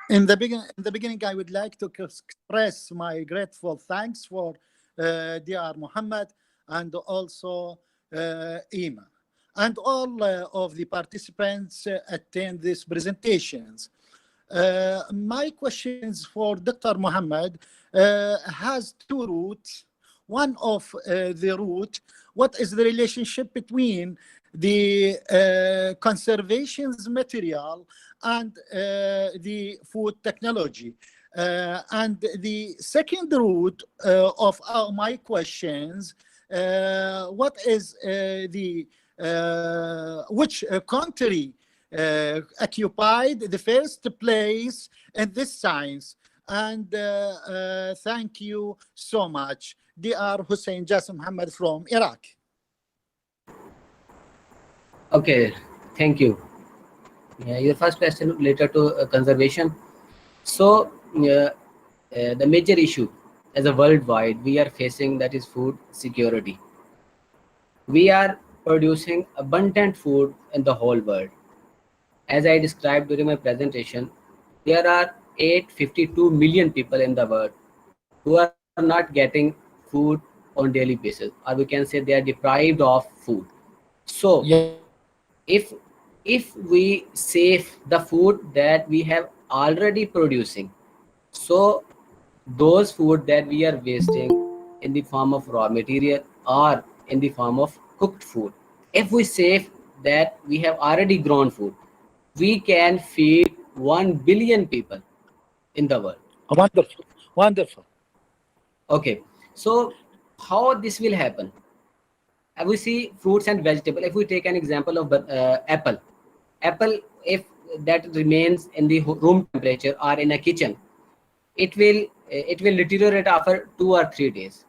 In the beginning, I would like to express my grateful thanks for Dr. Muhammad and also Ima and all of the participants attend these presentations. My questions for Dr. Muhammad has two roots. One of the root, what is the relationship between the conservations material and the food technology? And the second root of my questions, what is the which country occupied the first place in this science? And thank you so much. Dr. Hussein Jassim Muhammad from Iraq. Okay, thank you. Your first question related to conservation. So the major issue as a worldwide we are facing, that is food security. We are producing abundant food in the whole world. As I described during my presentation, there are 852 million people in the world who are not getting food on daily basis, or we can say they are deprived of food. So if we save the food that we have already producing, so those food that we are wasting in the form of raw material or in the form of cooked food, if we save that we have already grown food, we can feed 1 billion people in the world. Wonderful. Okay, so how this will happen? We see fruits and vegetable. If we take an example of apple, if that remains in the room temperature or in a kitchen, it will deteriorate after 2 or 3 days.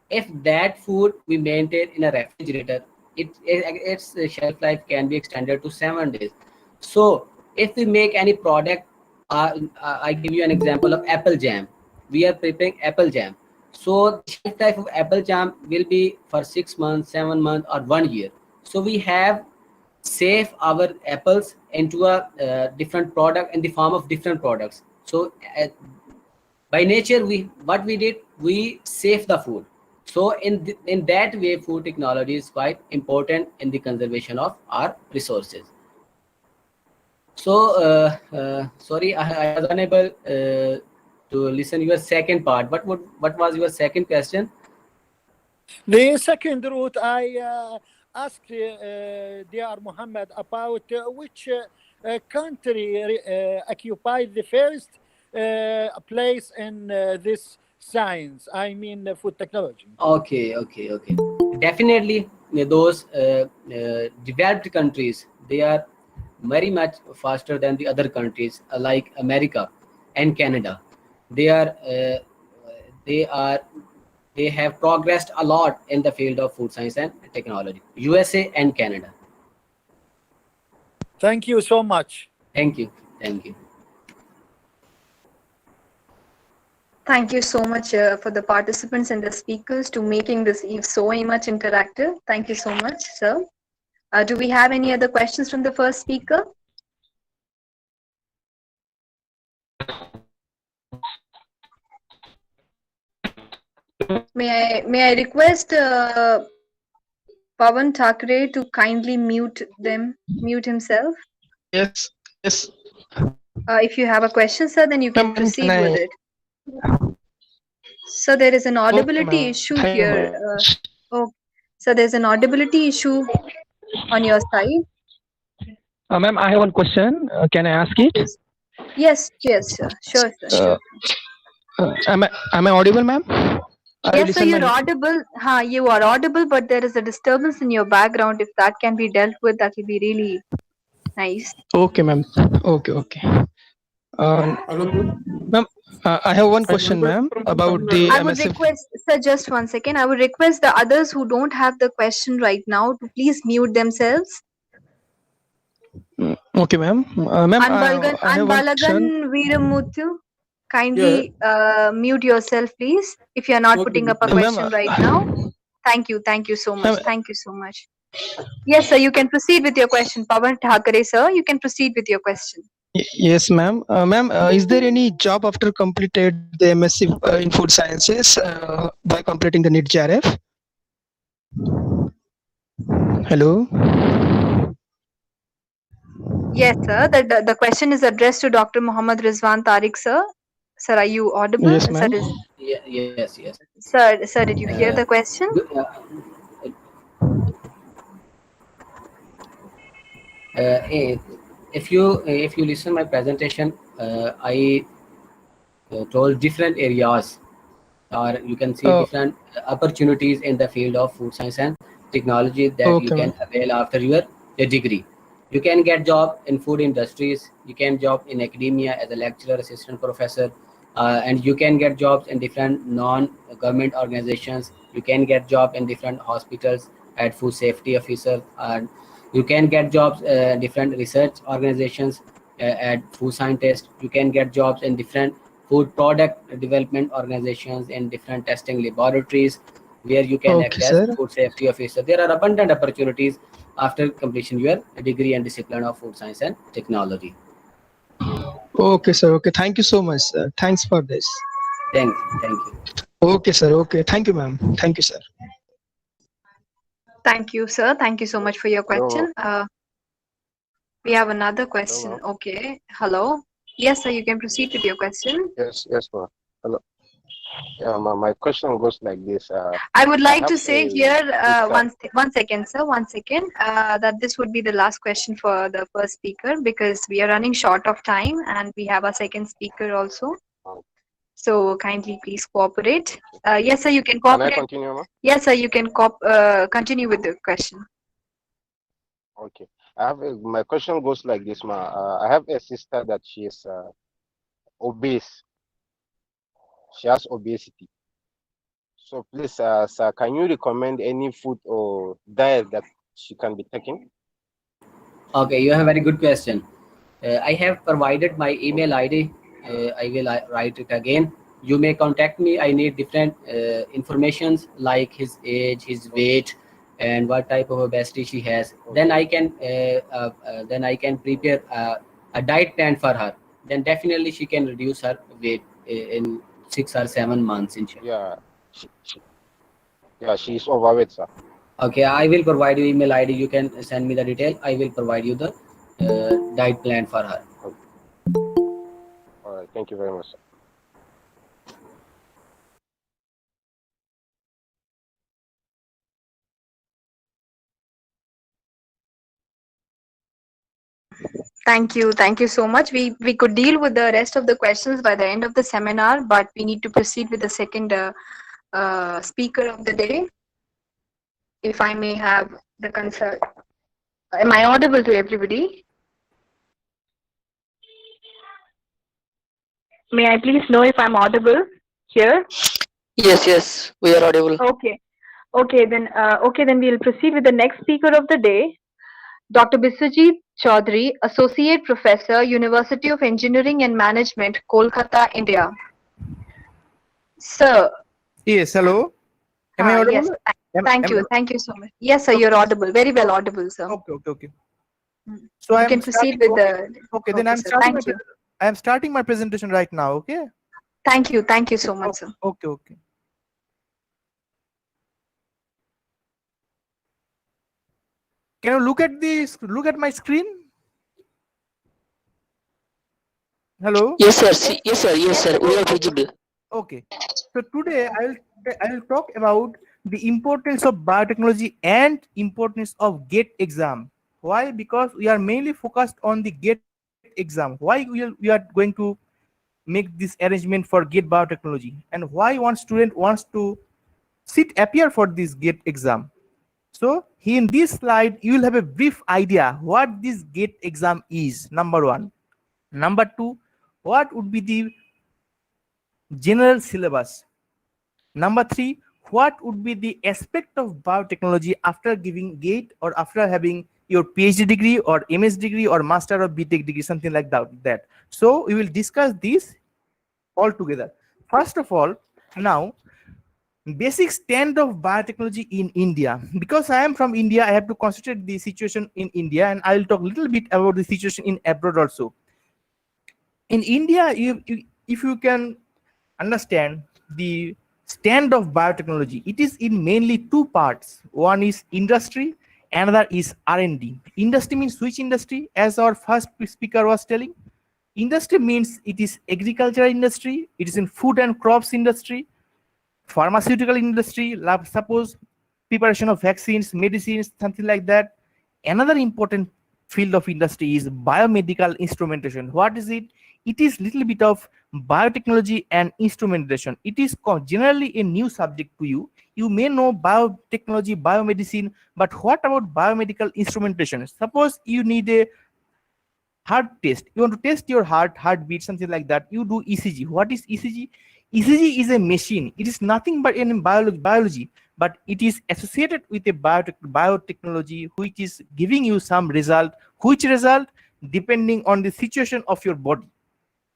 If that food we maintain in a refrigerator, its shelf life can be extended to 7 days. So if we make any product, I give you an example of apple jam. We are preparing apple jam, so the shelf life of apple jam will be for 6 months, 7 months, or 1 year. So we have save our apples into a different product in the form of different products. So by nature, we save the food. So in that way, food technology is quite important in the conservation of our resources. So sorry, I was unable to listen your second part. What was your second question? The second route, I asked Dr. Muhammad about which country occupied the first place in this science. I mean, food technology. Okay. Definitely, those developed countries, they are very much faster than the other countries, like America and Canada. They are uh, they are they have progressed a lot in the field of food science and technology. USA and Canada. Thank you so much. Thank you. Thank you. Thank you so much for the participants and the speakers to making this eve so much interactive. Thank you so much, sir. Do we have any other questions from the first speaker? May I request Pawan Thackeray to kindly mute himself. Yes. If you have a question, sir, then you can Ma'am, proceed can with I? it. So there is an audibility ma'am. issue Thank you, here. ma'am. So there's an audibility issue on your side. Ma'am, I have one question. Can I ask it? Yes, sure, sure. Am I audible, ma'am? Yes, sir, you're audible. You are audible, but there is a disturbance in your background. If that can be dealt with, that will be really nice. Okay, ma'am. Okay. Ma'am, I have one question, ma'am, about the I would MSF. request, sir, just 1 second. I would request the others who don't have the question right now to please mute themselves. Okay, ma'am. Ma'am, I have one Anbalagan question. Veeramuthu, kindly mute yourself, please, if you are not putting up a Ma'am, question right now. Thank you so much. Thank you so much. Yes, sir, you can proceed with your question. Pawan Thackeray, sir, you can proceed with your question. Yes, ma'am. Ma'am, is there any job after completed the MSc in food sciences by completing the NEET JRF? Hello. Yes, sir. The question is addressed to Dr. Muhammad Rizwan Tariq, sir. Sir, are you audible? Yes, ma'am. Yes. Sir, did you hear the question? If you listen my presentation, I told different areas, or you can see different opportunities in the field of food science and technology that you can avail after your degree. You can get job in food industries, you can job in academia as a lecturer, assistant professor, and you can get jobs in different non-government organizations. You can get job in different hospitals at food safety officer, and you can get jobs different research organizations at food scientist. You can get jobs in different food product development organizations in different testing laboratories, where you can act as food safety officer. There are abundant opportunities after completion your degree and discipline of food science and technology. Okay, sir. Okay, thank you so much, sir. Thanks for this. Thank you. Okay, sir. Okay, thank you, ma'am. Thank you, sir. Thank you, sir. Thank you so much for your question. We have another question. Hello, okay. Hello. Yes, sir, you can proceed with your question. yes, ma'am. Hello. Yeah, my question goes like this. I would I like have to say a here, sister. one second, sir, 1 second, that this would be the last question for the first speaker because we are running short of time and we have a second speaker also. So kindly please cooperate. Yes, sir, you can Can I cooperate. continue, ma'am? Yes, sir, you can continue with the question. Okay. My question goes like this, ma'am. I have a sister that she is obese. She has obesity. So please, sir, can you recommend any food or diet that she can be taking? Okay, you have a very good question. I have provided my email ID. I will write it again. You may contact me. I need different informations like his age, his weight, and what type of obesity she has. Then I can prepare a diet plan for her. Then definitely she can reduce her weight in 6 or 7 months. Yeah, she is overweight, sir. Okay, I will provide you email ID. You can send me the detail. I will provide you the diet plan for her. All right, thank you very much, sir. Thank you. Thank you so much. We could deal with the rest of the questions by the end of the seminar, but we need to proceed with the second speaker of the day. If I may have the consult. Am I audible to everybody? May I please know if I'm audible here? Yes, we are audible. Okay. Okay, then we'll proceed with the next speaker of the day, Dr. Biswajit Chaudhary, Associate Professor, University of Engineering and Management, Kolkata, India. Sir. Yes, hello. Am I audible? Yes. Thank you so much. Yes, sir, you're audible. Very well audible, sir. Okay. So You can proceed with the. Okay, then sir. Thank you. I am starting my presentation right now. Okay. Thank you so much, sir. Okay. Can you look at this? Look at my screen. Hello. Yes, sir. We are visible. Okay. So today I will talk about the importance of biotechnology and importance of GATE exam. Why? Because we are mainly focused on the GATE exam. Why we are going to make this arrangement for GATE biotechnology, and why one student wants to appear for this GATE exam. So in this slide, you will have a brief idea what this GATE exam is, number one. Number two, what would be the general syllabus. Number three, what would be the aspect of biotechnology after giving GATE or after having your PhD degree or MS degree or Master or BTech degree, something like that. So we will discuss this all together. First of all, now, basic stand of biotechnology in India. Because I am from India, I have to concentrate the situation in India, and I will talk a little bit about the situation in abroad also. In India, if you can understand the stand of biotechnology, it is in mainly two parts. One is industry, another is R&D. Industry means which industry? As our first speaker was telling, industry means it is agricultural industry, it is in food and crops industry, pharmaceutical industry, suppose preparation of vaccines, medicines, something like that. Another important field of industry is biomedical instrumentation. What is it? It is little bit of biotechnology and instrumentation. It is generally a new subject to you. You may know biotechnology, biomedicine, but what about biomedical instrumentation? Suppose you need a heart test. You want to test your heartbeat, something like that. You do ECG. What is ECG? ECG is a machine. It is nothing but in biology, but it is associated with a biotechnology which is giving you some result. Which result? Depending on the situation of your body.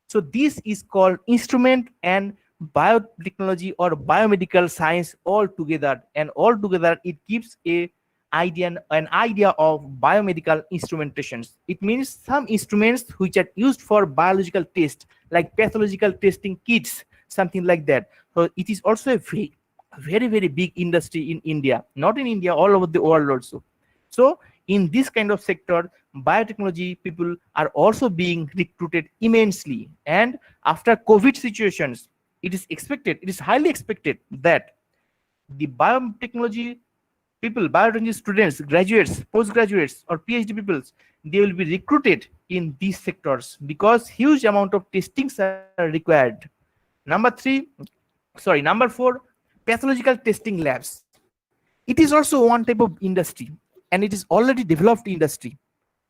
So this is called instrument and biotechnology or biomedical science all together, and all together it gives an idea of biomedical instrumentations. It means some instruments which are used for biological tests, like pathological testing kits, something like that. So it is also a very big industry in India, not in India, all over the world also. So in this kind of sector, biotechnology people are also being recruited immensely. And after COVID situations, it is highly expected that the biotechnology people, biotechnology students, graduates, postgraduates, or PhD people, they will be recruited in these sectors because huge amount of testings are required. Number four, pathological testing labs. It is also one type of industry, and it is already developed industry.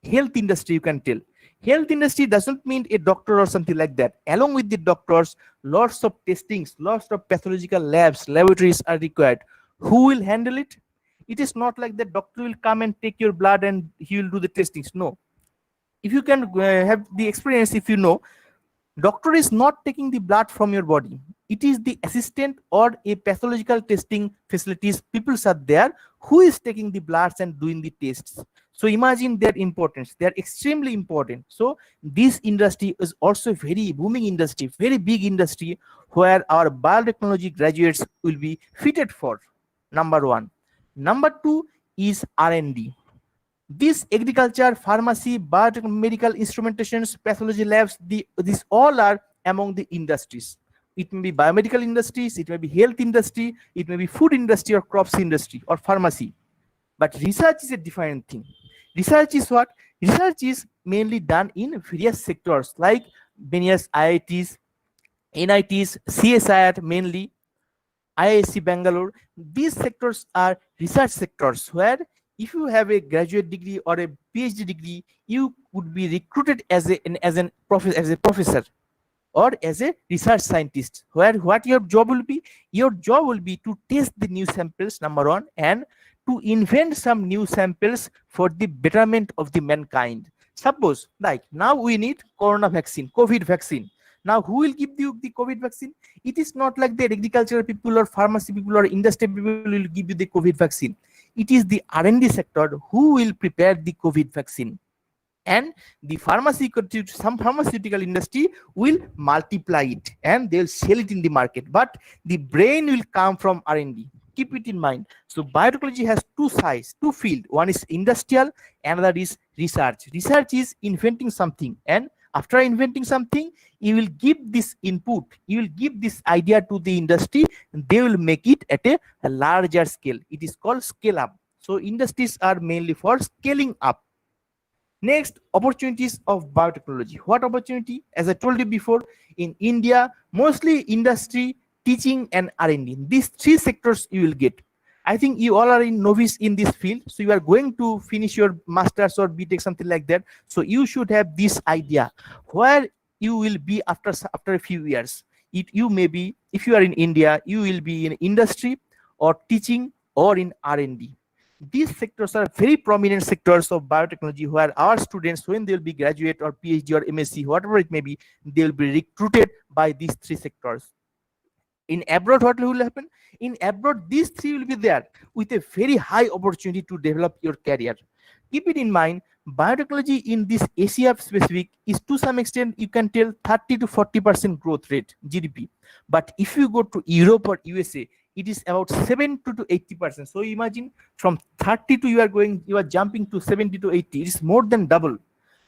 Health industry, you can tell. Health industry doesn't mean a doctor or something like that. Along with the doctors, lots of testings, lots of pathological labs, laboratories are required. Who will handle it? It is not like the doctor will come and take your blood and he will do the testings. No. If you can have the experience, if you know, doctor is not taking the blood from your body. It is the assistant or a pathological testing facilities. People are there who is taking the bloods and doing the tests. So imagine their importance. They are extremely important. So this industry is also a very booming industry, very big industry where our biotechnology graduates will be fitted for. Number one. Number two is R&D. This agriculture, pharmacy, biomedical instrumentations, pathology labs, these all are among the industries. It may be biomedical industries, it may be health industry, it may be food industry or crops industry or pharmacy. But research is a different thing. Research is what? Research is mainly done in various sectors like various IITs, NITs, CSIR mainly, IISc Bangalore. These sectors are research sectors where if you have a graduate degree or a PhD degree, you would be recruited as a professor or as a research scientist, where what your job will be? Your job will be to test the new samples, number one, and to invent some new samples for the betterment of the mankind. Suppose like now we need corona vaccine, COVID vaccine. Now who will give you the COVID vaccine? It is not like the agricultural people or pharmacy people or industry people will give you the COVID vaccine. It is the R&D sector who will prepare the COVID vaccine, and the some pharmaceutical industry will multiply it and they'll sell it in the market, but the brain will come from R&D. Keep it in mind. So biotechnology has two sides, two field. One is industrial, another is research. Research is inventing something, and after inventing something, you will give this input, you will give this idea to the industry, and they will make it at a larger scale. It is called scale up. So industries are mainly for scaling up. Next, opportunities of biotechnology. What opportunity? As I told you before, in India, mostly industry, teaching, and R&D. These three sectors you will get. I think you all are in novice in this field, so you are going to finish your masters or BTech, something like that. So you should have this idea where you will be after a few years. You may be, if you are in India, you will be in industry or teaching or in R&D. These sectors are very prominent sectors of biotechnology where our students, when they'll be graduate or PhD or MSc, whatever it may be, they'll be recruited by these three sectors. In abroad, what will happen? In abroad, these three will be there with a very high opportunity to develop your career. Keep it in mind, biotechnology in this Asia specific is to some extent, you can tell 30 to 40% growth rate, GDP. But if you go to Europe or USA, it is about 70 to 80%. So imagine from 30 to you are jumping to 70 to 80. It is more than double.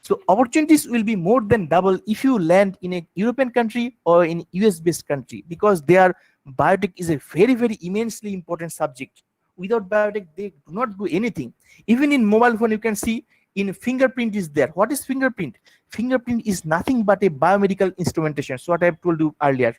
So opportunities will be more than double if you land in a European country or in US based country, because their biotech is a very, very immensely important subject. Without biotech, they do not do anything. Even in mobile phone, you can see in fingerprint is there. What is fingerprint? Fingerprint is nothing but a biomedical instrumentation. So what I have told you earlier.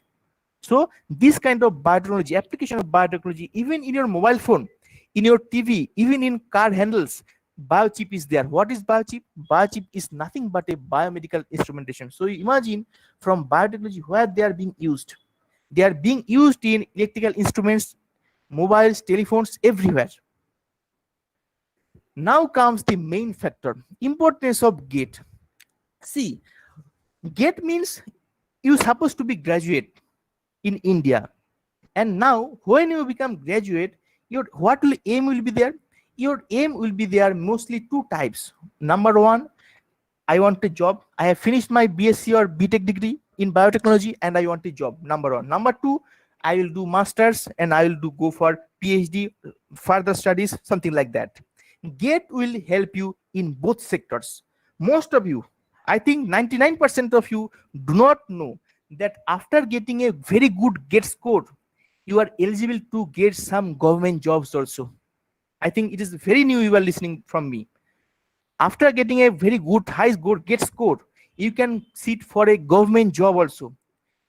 So this kind of biotechnology, application of biotechnology, even in your mobile phone, in your TV, even in car handles, biochip is there. What is biochip? Biochip is nothing but a biomedical instrumentation. So imagine from biotechnology where they are being used. They are being used in electrical instruments, mobiles, telephones, everywhere. Now comes the main factor, importance of GATE. See, GATE means you're supposed to be graduate in India. And now when you become graduate, your aim will be there? Your aim will be there mostly two types. Number one, I want a job. I have finished my BSc or BTech degree in biotechnology and I want a job. Number one. Number two, I will do masters and I will go for PhD, further studies, something like that. GATE will help you in both sectors. Most of you, I think 99% of you do not know that after getting a very good GATE score, you are eligible to get some government jobs also. I think it is very new you are listening from me. After getting a very good high score, GATE score, you can sit for a government job also.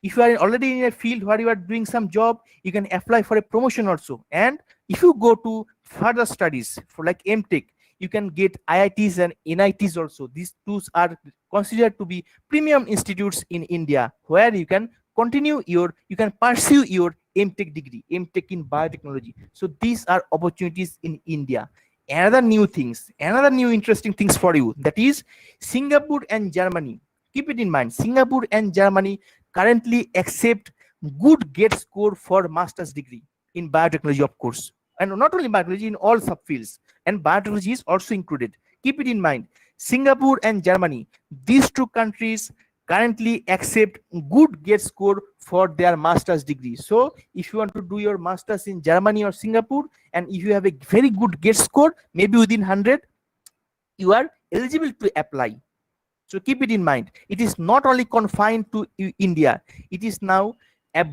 If you are already in a field where you are doing some job, you can apply for a promotion also. And if you go to further studies for like MTech, you can get IITs and NITs also. These two are considered to be premium institutes in India where you can you can pursue your MTech degree, MTech in biotechnology. So these are opportunities in India. Another new interesting things for you, that is Singapore and Germany. Keep it in mind, Singapore and Germany currently accept good GATE score for master's degree in biotechnology, of course, and not only biotechnology, in all subfields, and biotechnology is also included. Keep it in mind, Singapore and Germany, these two countries currently accept good GATE score for their master's degree. So if you want to do your master's in Germany or Singapore, and if you have a very good GATE score, maybe within 100, you are eligible to apply. So keep it in mind. It is not only confined to India. It is now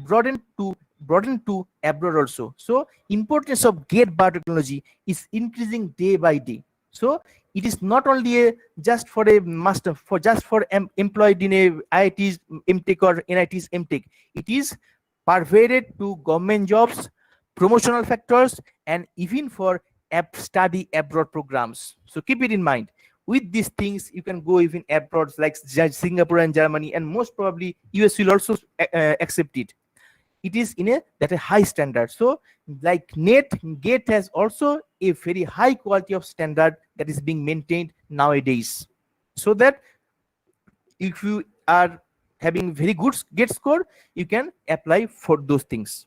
broadened to abroad also. So importance of GATE biotechnology is increasing day by day. So It is not only a just for a master for just for employed in a IIT's MTech or NIT's MTech. It is pervaded to government jobs, promotional factors, and even for study abroad programs. So keep it in mind. With these things, you can go even abroad like Singapore and Germany, and most probably US will also accept it. It is in a high standard. So like GATE has also a very high quality of standard that is being maintained nowadays, so that if you are having very good GATE score, you can apply for those things.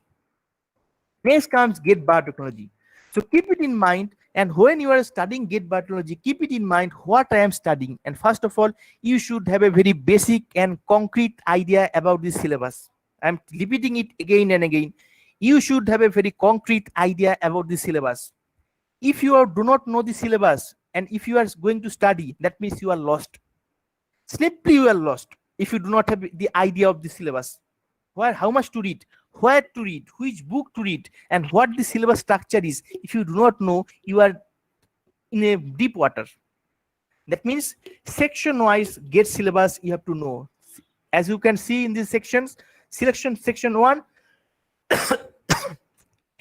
Next comes GATE biotechnology. So keep it in mind, and when you are studying GATE biotechnology, keep it in mind what I am studying. And first of all, you should have a very basic and concrete idea about the syllabus. I'm repeating it again and again. You should have a very concrete idea about the syllabus. If you do not know the syllabus, and if you are going to study, that means you are lost. Simply you are lost if you do not have the idea of the syllabus. How much to read, where to read, which book to read, and what the syllabus structure is. If you do not know, you are in a deep water. That means section wise GATE syllabus you have to know. As you can see in these sections, section 1,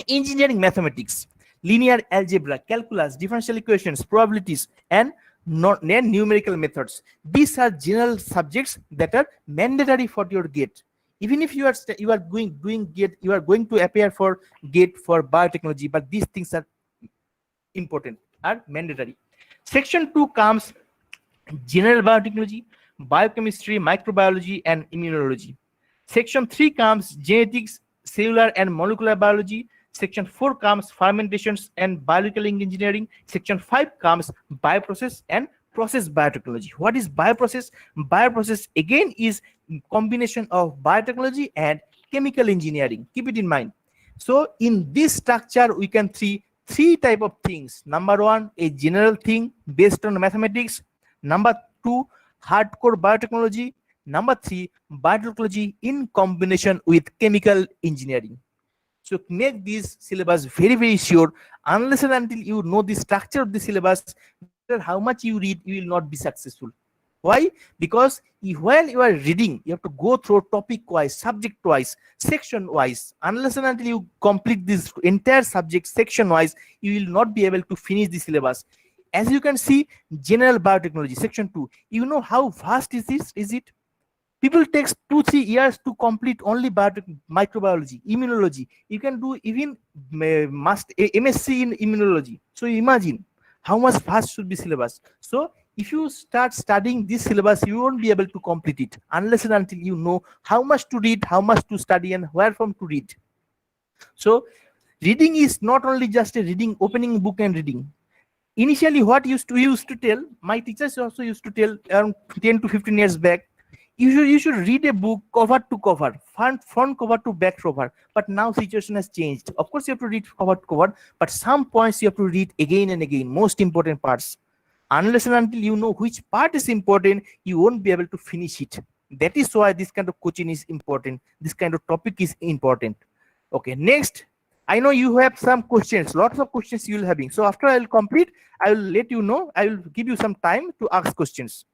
engineering mathematics, linear algebra, calculus, differential equations, probabilities, and numerical methods. These are general subjects that are mandatory for your GATE. Even if you are doing GATE, you are going to appear for GATE for biotechnology, but these things are important, are mandatory. Section 2 comes general biotechnology, biochemistry, microbiology, and immunology. Section 3 comes genetics, cellular and molecular biology. Section 4 comes fermentations and biological engineering. Section 5 comes bioprocess and process biotechnology. What is bioprocess? Bioprocess again is combination of biotechnology and chemical engineering. Keep it in mind. So in this structure, we can see three type of things. Number 1, a general thing based on mathematics. Number 2, hardcore biotechnology. Number 3, biotechnology in combination with chemical engineering. So make this syllabus very, very sure. Unless and until you know the structure of the syllabus, no matter how much you read, you will not be successful. Why? Because while you are reading, you have to go through topic wise, subject wise, section wise. Unless and until you complete this entire subject section wise, you will not be able to finish the syllabus. As you can see, general biotechnology, section 2. You know how vast is this? Is it? People takes 2-3 years to complete only microbiology, immunology. You can do even MSc in immunology. So imagine how much fast should be syllabus. So if you start studying this syllabus, you won't be able to complete it unless and until you know how much to read, how much to study, and where from to read. So reading is not only just a reading, opening book and reading. Initially, what used to tell, my teachers also used to tell around 10 to 15 years back, you should read a book cover to cover, front cover to back cover. But now situation has changed. Of course, you have to read cover to cover, but some points you have to read again and again, most important parts. Unless and until you know which part is important, you won't be able to finish it. That is why this kind of coaching is important. This kind of topic is important. Okay, next. I know you have some questions, lots of questions you will having. So after I will complete, I will let you know, I will give you some time to ask questions.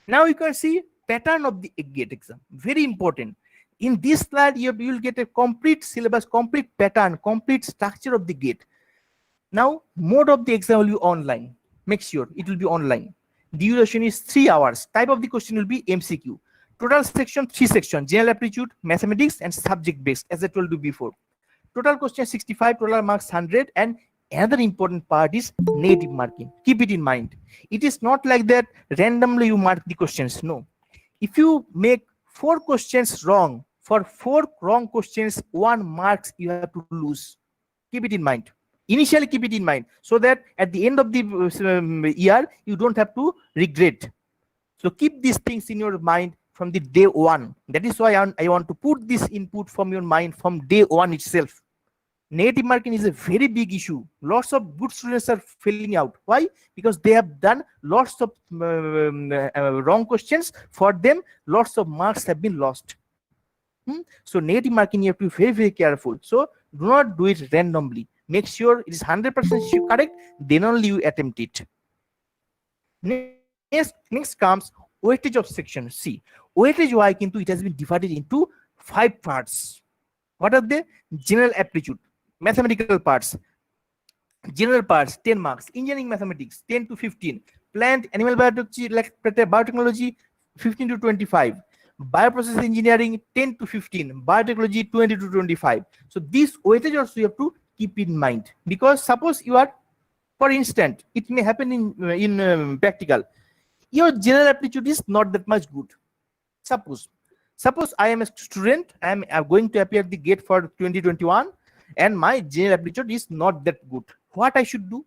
Now you can see pattern of the GATE exam, very important. In this slide, you will get a complete syllabus, complete pattern, complete structure of the GATE. Now, mode of the exam will be online. Make sure it will be online. Duration is 3 hours. Type of the question will be MCQ. Total section, 3 sections: general aptitude, mathematics, and subject based, as I told you before. Total question 65, total marks 100, and another important part is native marking. Keep it in mind. It is not like that randomly you mark the questions. No. If you make 4 questions wrong, for 4 wrong questions, 1 marks you have to lose. Keep it in mind. Initially, keep it in mind so that at the end of the year, you don't have to regret. So keep these things in your mind from the day 1. That is why I want to put this input from your mind from day 1 itself. Native marking is a very big issue. Lots of good students are failing out. Why? Because they have done lots of wrong questions. For them, lots of marks have been lost. So native marking, you have to be very, very careful. So do not do it randomly. Make sure it is 100% correct. Then only you attempt it. Next comes weightage of section C. Weightage why kintu it has been divided into 5 parts. What are they? General aptitude, mathematical parts, general parts 10 marks, engineering mathematics 10 to 15, plant animal biotechnology like biotechnology 15 to 25, bioprocess engineering 10 to 15, biotechnology 20 to 25. So these weightage also you have to keep in mind, because suppose you are, for instance, it may happen in practical, your general aptitude is not that much good. Suppose I am a student, I am going to appear the gate for 2021, and my general aptitude is not that good. What I should do?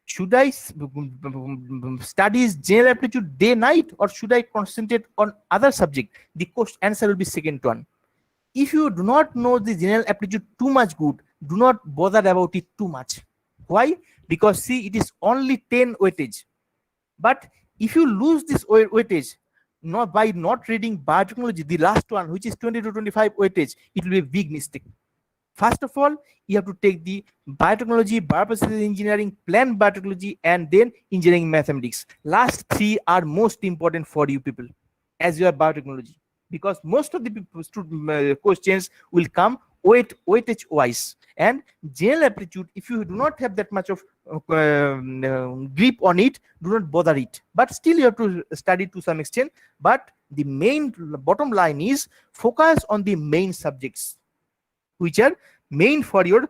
Should I study general aptitude day night, or should I concentrate on other subject? The answer will be second one. If you do not know the general aptitude too much good, do not bother about it too much. Why? Because see, it is only 10 weightage. But if you lose this weightage, not by not reading biotechnology, the last one, which is 20 to 25 weightage, it will be a big mistake. First of all, you have to take the biotechnology, bioprocess engineering, plant biotechnology, and then engineering mathematics. Last 3 are most important for you people as you are biotechnology, because most of the questions will come weightage wise. And general aptitude, if you do not have that much of grip on it, do not bother it, but still you have to study to some extent. But the bottom line is focus on the main subjects which are main for your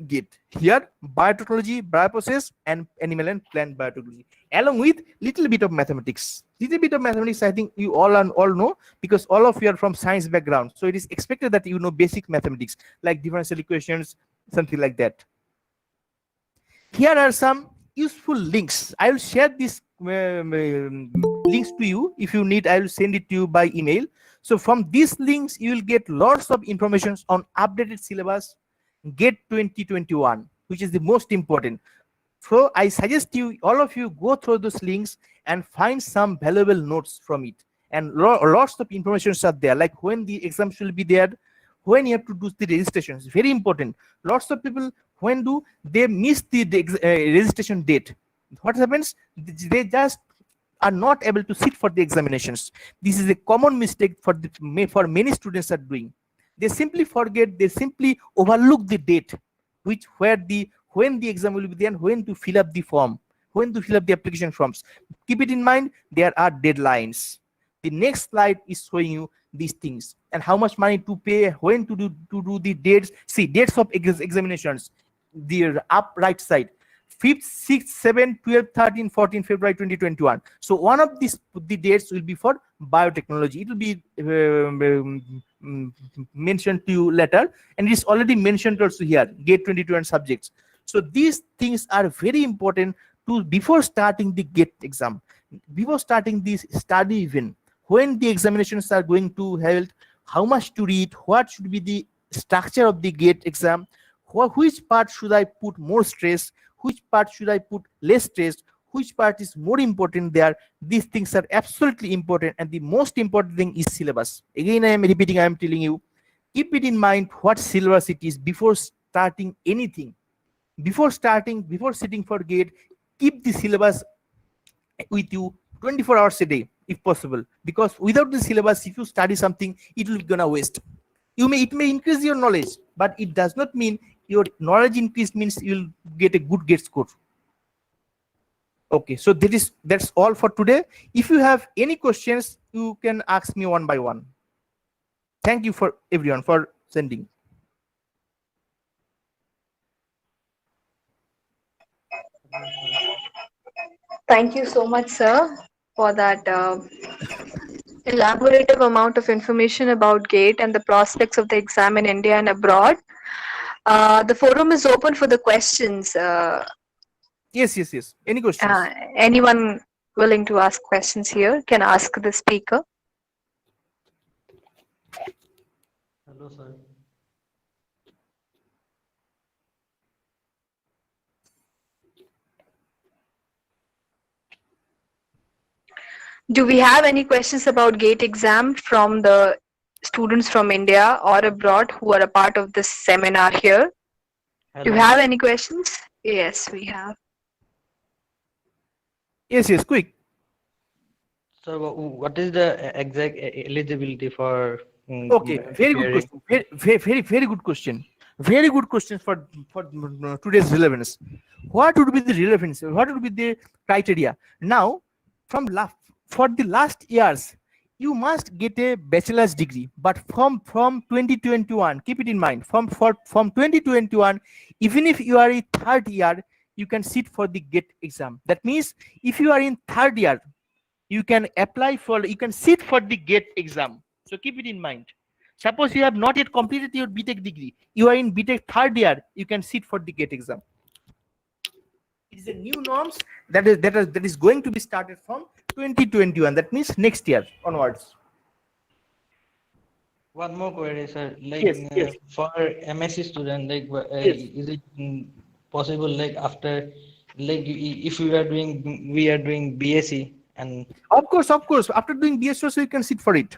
gate. Here, biotechnology, bioprocess, and animal and plant biotechnology, along with little bit of mathematics. Little bit of mathematics, I think you all know, because all of you are from science background. So it is expected that you know basic mathematics like differential equations, something like that. Here are some useful links. I will share these links to you. If you need, I will send it to you by email. So from these links, you will get lots of information on updated syllabus, GATE 2021, which is the most important. So I suggest you, all of you, go through those links and find some valuable notes from it. And lots of information are there, like when the exam should be there, when you have to do the registration. It's very important. Lots of people, when do they miss the registration date? What happens? They just are not able to sit for the examinations. This is a common mistake for many students are doing. They simply forget, they simply overlook the date, when the exam will be there, and when to fill up the form, when to fill up the application forms. Keep it in mind, there are deadlines. The next slide is showing you these things and how much money to pay, when to do the dates. See, dates of examinations, the up right side, 5th, 6th, 7th, 12th, 13th, 14th February 2021. So one of the dates will be for biotechnology. It will be mentioned to you later, and it is already mentioned also here, GATE 2021 subjects. So these things are very important before starting the GATE exam, before starting this study even. When the examinations are going to held, how much to read, what should be the structure of the GATE exam, which part should I put more stress, which part should I put less stress, which part is more important there. These things are absolutely important, and the most important thing is syllabus. Again, I am repeating, I am telling you, keep it in mind what syllabus it is before starting anything. Before sitting for GATE, keep the syllabus with you 24 hours a day if possible, because without the syllabus, if you study something, it will gonna waste. It may increase your knowledge, but it does not mean your knowledge increase means you'll get a good GATE score. Okay, so that's all for today. If you have any questions, you can ask me one by one. Thank you for everyone for sending. Thank you so much, sir, for that elaborative amount of information about GATE and the prospects of the exam in India and abroad. The forum is open for the questions. Yes. Any questions? Anyone willing to ask questions here can ask the speaker. Hello, sir. Do we have any questions about GATE exam from the students from India or abroad who are a part of this seminar here? Hello. Do you have any questions? Yes, we have. Yes, quick. So what is the exact eligibility for Okay, very good appearing? question. Very good question. Very good question for today's relevance. What would be the relevance? What would be the criteria? Now, from for the last years, you must get a bachelor's degree. But from 2021, keep it in mind. From 2021, even if you are in third year, you can sit for the GATE exam. That means if you are in third year, you can you can sit for the GATE exam. So keep it in mind. Suppose you have not yet completed your BTech degree, you are in BTech third year, you can sit for the GATE exam. It is a new norms that is going to be started from 2021. That means next year onwards. One more query, sir. Like Yes. for MSc student, like Yes. is it possible like after like if we are doing BSc and Of course. After doing BSc also you can sit for it.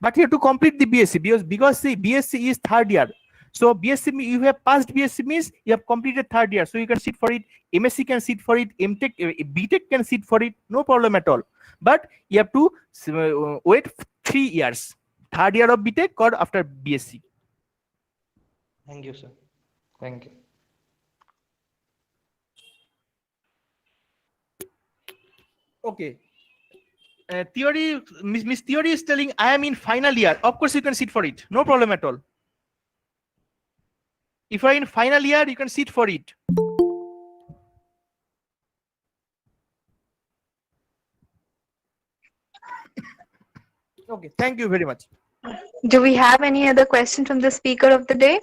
But you have to complete the BSc because see, BSc is third year. So BSc, you have passed BSc means you have completed third year. So you can sit for it. MSc can sit for it. MTech, BTech can sit for it. No problem at all. But you have to wait 3 years. Third year of BTech or after BSc. thank you, sir. Thank you. Okay. Theory, Miss Theory is telling I am in final year. Of course you can sit for it. No problem at all. If you are in final year, you can sit for it. Okay, thank you very much. Do we have any other question from the speaker of the day?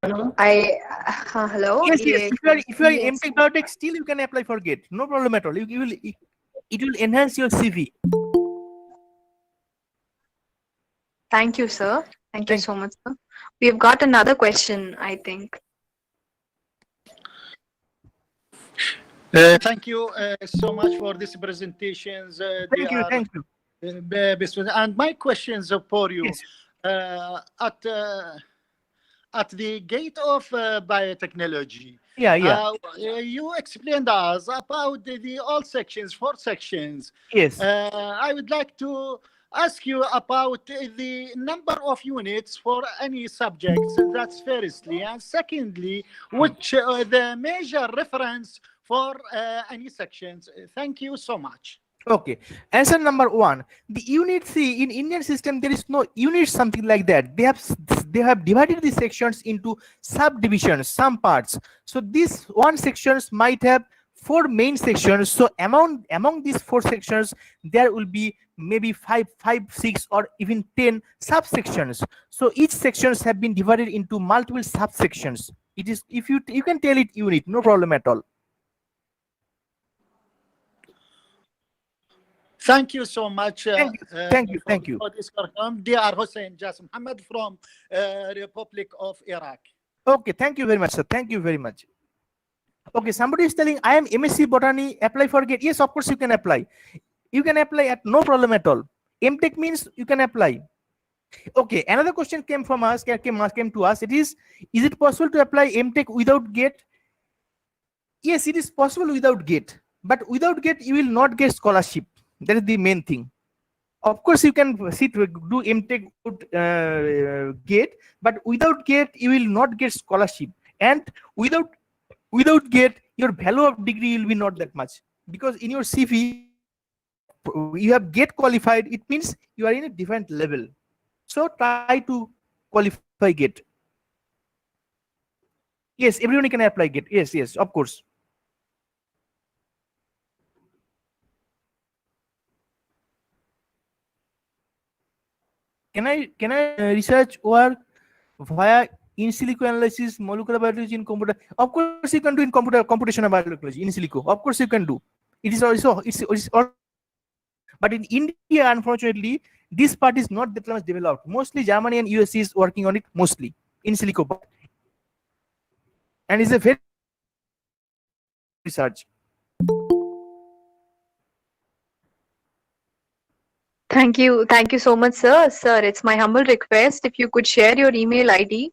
Hello. Hello. Yes. If you are in Yes. MTech Biotech, still you can apply for GATE. No problem at all. It will enhance your CV. Thank you, sir. Thank you Thank so much, sir. We have got another question, I think. Thank you so much for these presentations. They Thank you. are Thank you. best. And my questions for you Yes. At the gate of biotechnology, Yeah. you explained us about the all sections, 4 sections. Yes. I would like to ask you about the number of units for any subjects. That's firstly, and secondly, which the major reference for any sections. Thank you so much. Okay. Answer number 1. The unit, see, in Indian system there is no unit something like that. They have divided the sections into subdivisions, some parts. So these one sections might have 4 main sections. So among these 4 sections, there will be maybe 5, 6, or even 10 subsections. So each sections have been divided into multiple subsections. It is, if you can tell it unit, no problem at all. Thank you so much. Thank you. For this program. Dear Hussein Jas Muhammad from Republic of Iraq. Okay, thank you very much, sir. Thank you very much. Okay, somebody is telling I am MSc Botany, apply for GATE. Yes, of course you can apply. You can apply at no problem at all. MTech means you can apply. Okay, another question came from us, came to us. It is it possible to apply MTech without GATE? Yes, it is possible without GATE. But without GATE, you will not get scholarship. That is the main thing. Of course, you can do MTech without GATE, but without GATE, you will not get scholarship. And without GATE, your value of degree will be not that much, because in your CV you have GATE qualified. It means you are in a different level. So try to qualify GATE. Yes, everyone can apply GATE. Yes, of course. Can I research work via in silico analysis, molecular biology in computer? Of course you can do in computational biology in silico. Of course you can do. It is also but in India, unfortunately, this part is not that much developed. Mostly Germany and US is working on it mostly in silico, and it's a very research. Thank you so much, sir. Sir, it's my humble request if you could share your email ID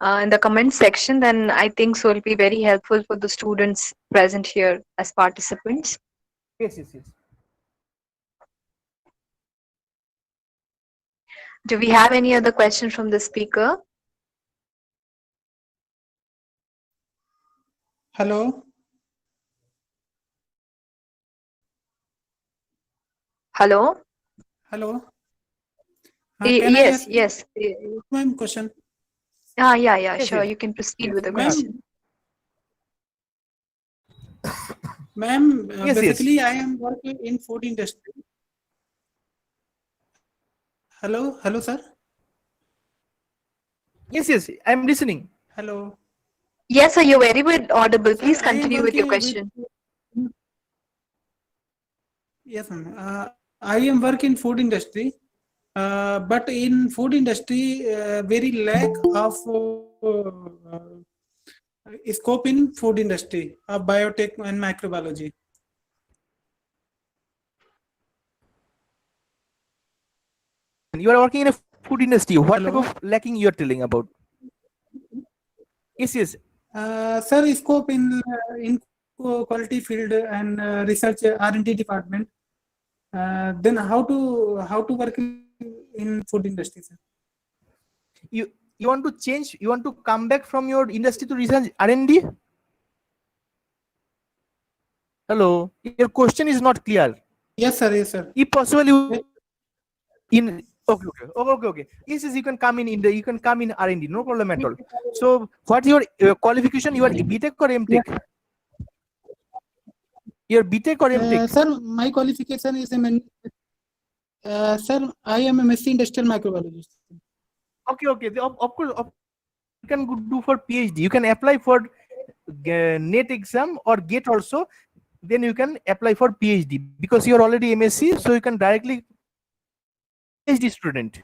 in the comment section, then I think so it'll be very helpful for the students present here as participants. Yes, yes, yes. Do we have any other questions from the speaker? Hello. Hello? Hello. Can I Yes, ask yes. ma'am question? Yeah, Yes, sure. yes. You can proceed Yes, with the you can ask. question. Ma'am, Yes, yes. basically I am working in food industry. Hello, hello, sir. Yes, yes. I'm listening. Hello, Yes, sir, you're very well audible. sir. Please I am continue with your working with. question. Yes, ma'am. I am working in food industry, but in food industry, very lack of scope in food industry of biotech and microbiology. You are working in a food industry. What type Hello. of lacking you are telling about? Yes, yes. Sir, scope in quality field and research R&D department. Then how to work in food industry, sir? You want to change? You want to come back from your industry to research R&D? Hello. Your question is not clear. Yes, sir. Yes, sir. If possible, you in okay. Yes, yes. You can come in the. You can come in R&D. No problem at all. So, what's your qualification? You are BTech or MTech? Your BTech or MTech? Sir, my qualification is sir, I am a MSc Industrial Microbiologist. Okay. Of course, you can do for PhD. You can apply for NET exam or GATE also. Then you can apply for PhD because you are already MSc, so you can directly PhD student.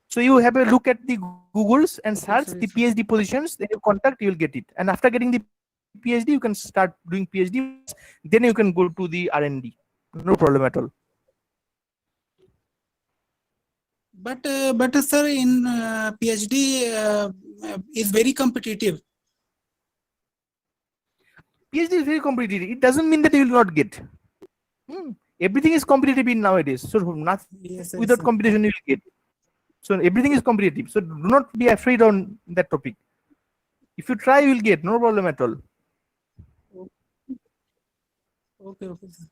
So you have a look at the Googles and Okay, search sir, the yes, sir. PhD positions. Then you contact, you will get it. And after getting the PhD, you can start doing PhD. Then you can go to the R&D. No problem at all. But sir, in PhD is very competitive. PhD is very competitive. It doesn't mean that you will not get. Everything is competitive in nowadays. So not Yes, sir, without sir. competition you will get. So everything is competitive. So do not be afraid on that topic. If you try, you will get. No problem at all. Okay, okay, sir.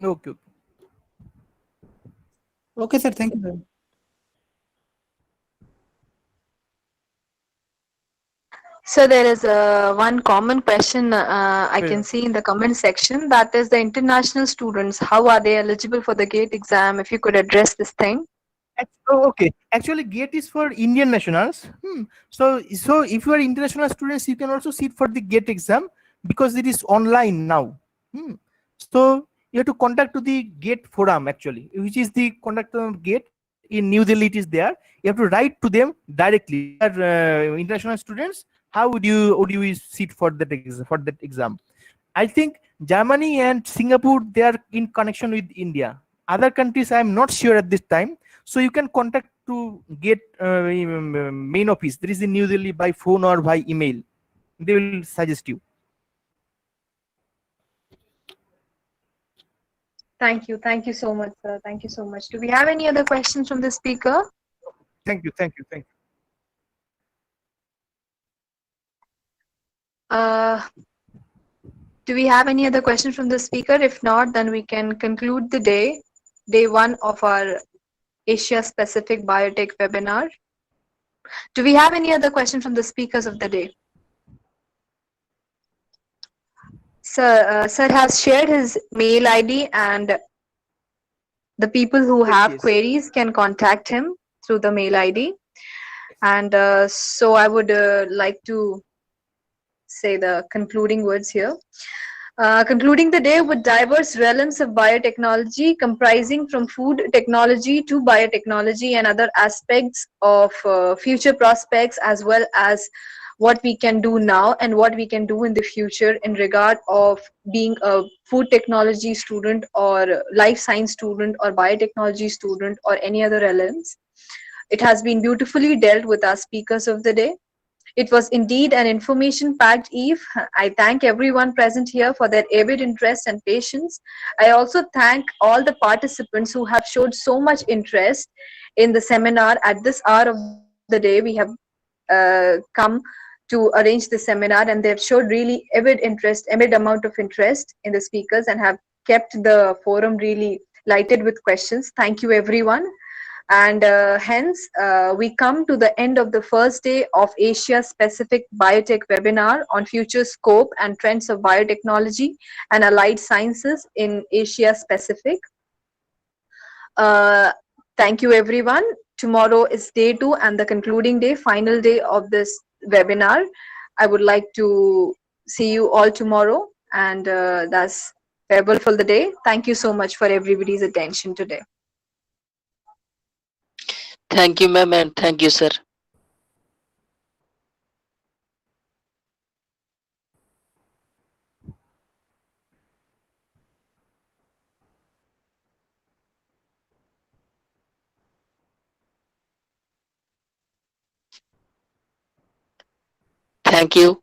Okay. Okay, sir. Thank you, sir. So there is one common question I can see in the comment section, that is the international students. How are they eligible for the GATE exam? If you could address this thing. Okay. Actually, GATE is for Indian nationals. So if you are international students, you can also sit for the GATE exam because it is online now. So you have to contact to the GATE forum actually, which is the conductor of GATE in New Delhi. It is there. You have to write to them directly. We are international students. How would you sit for that exam? I think Germany and Singapore, they are in connection with India. Other countries I am not sure at this time. So you can contact to get main office. There is in New Delhi by phone or by email. They will suggest you. Thank you. Thank you so much, sir. Thank you so much. Do we have any other questions from the speaker? Thank you. Do we have any other questions from the speaker? If not, then we can conclude the day one of our Asia Pacific Biotech webinar. Do we have any other questions from the speakers of the day? Sir has shared his mail ID, and the people who have Yes. queries can contact him through the mail ID. And so I would like to say the concluding words here. Concluding the day with diverse realms of biotechnology comprising from food technology to biotechnology and other aspects of future prospects, as well as what we can do now and what we can do in the future in regard of being a food technology student or life science student or biotechnology student or any other realms. It has been beautifully dealt with our speakers of the day. It was indeed an information-packed eve. I thank everyone present here for their avid interest and patience. I also thank all the participants who have showed so much interest in the seminar at this hour of the day. We have come to arrange the seminar, and they've showed really avid amount of interest in the speakers, and have kept the forum really lighted with questions. Thank you, everyone. And hence, we come to the end of the first day of Asia Specific Biotech webinar on future scope and trends of biotechnology and allied sciences in Asia Pacific. Uh, thank you, everyone. Tomorrow is day 2 and the concluding day, final day of this webinar. I would like to see you all tomorrow, and that's farewell for the day. Thank you so much for everybody's attention today. Thank you, ma'am, and thank you, sir. Thank you.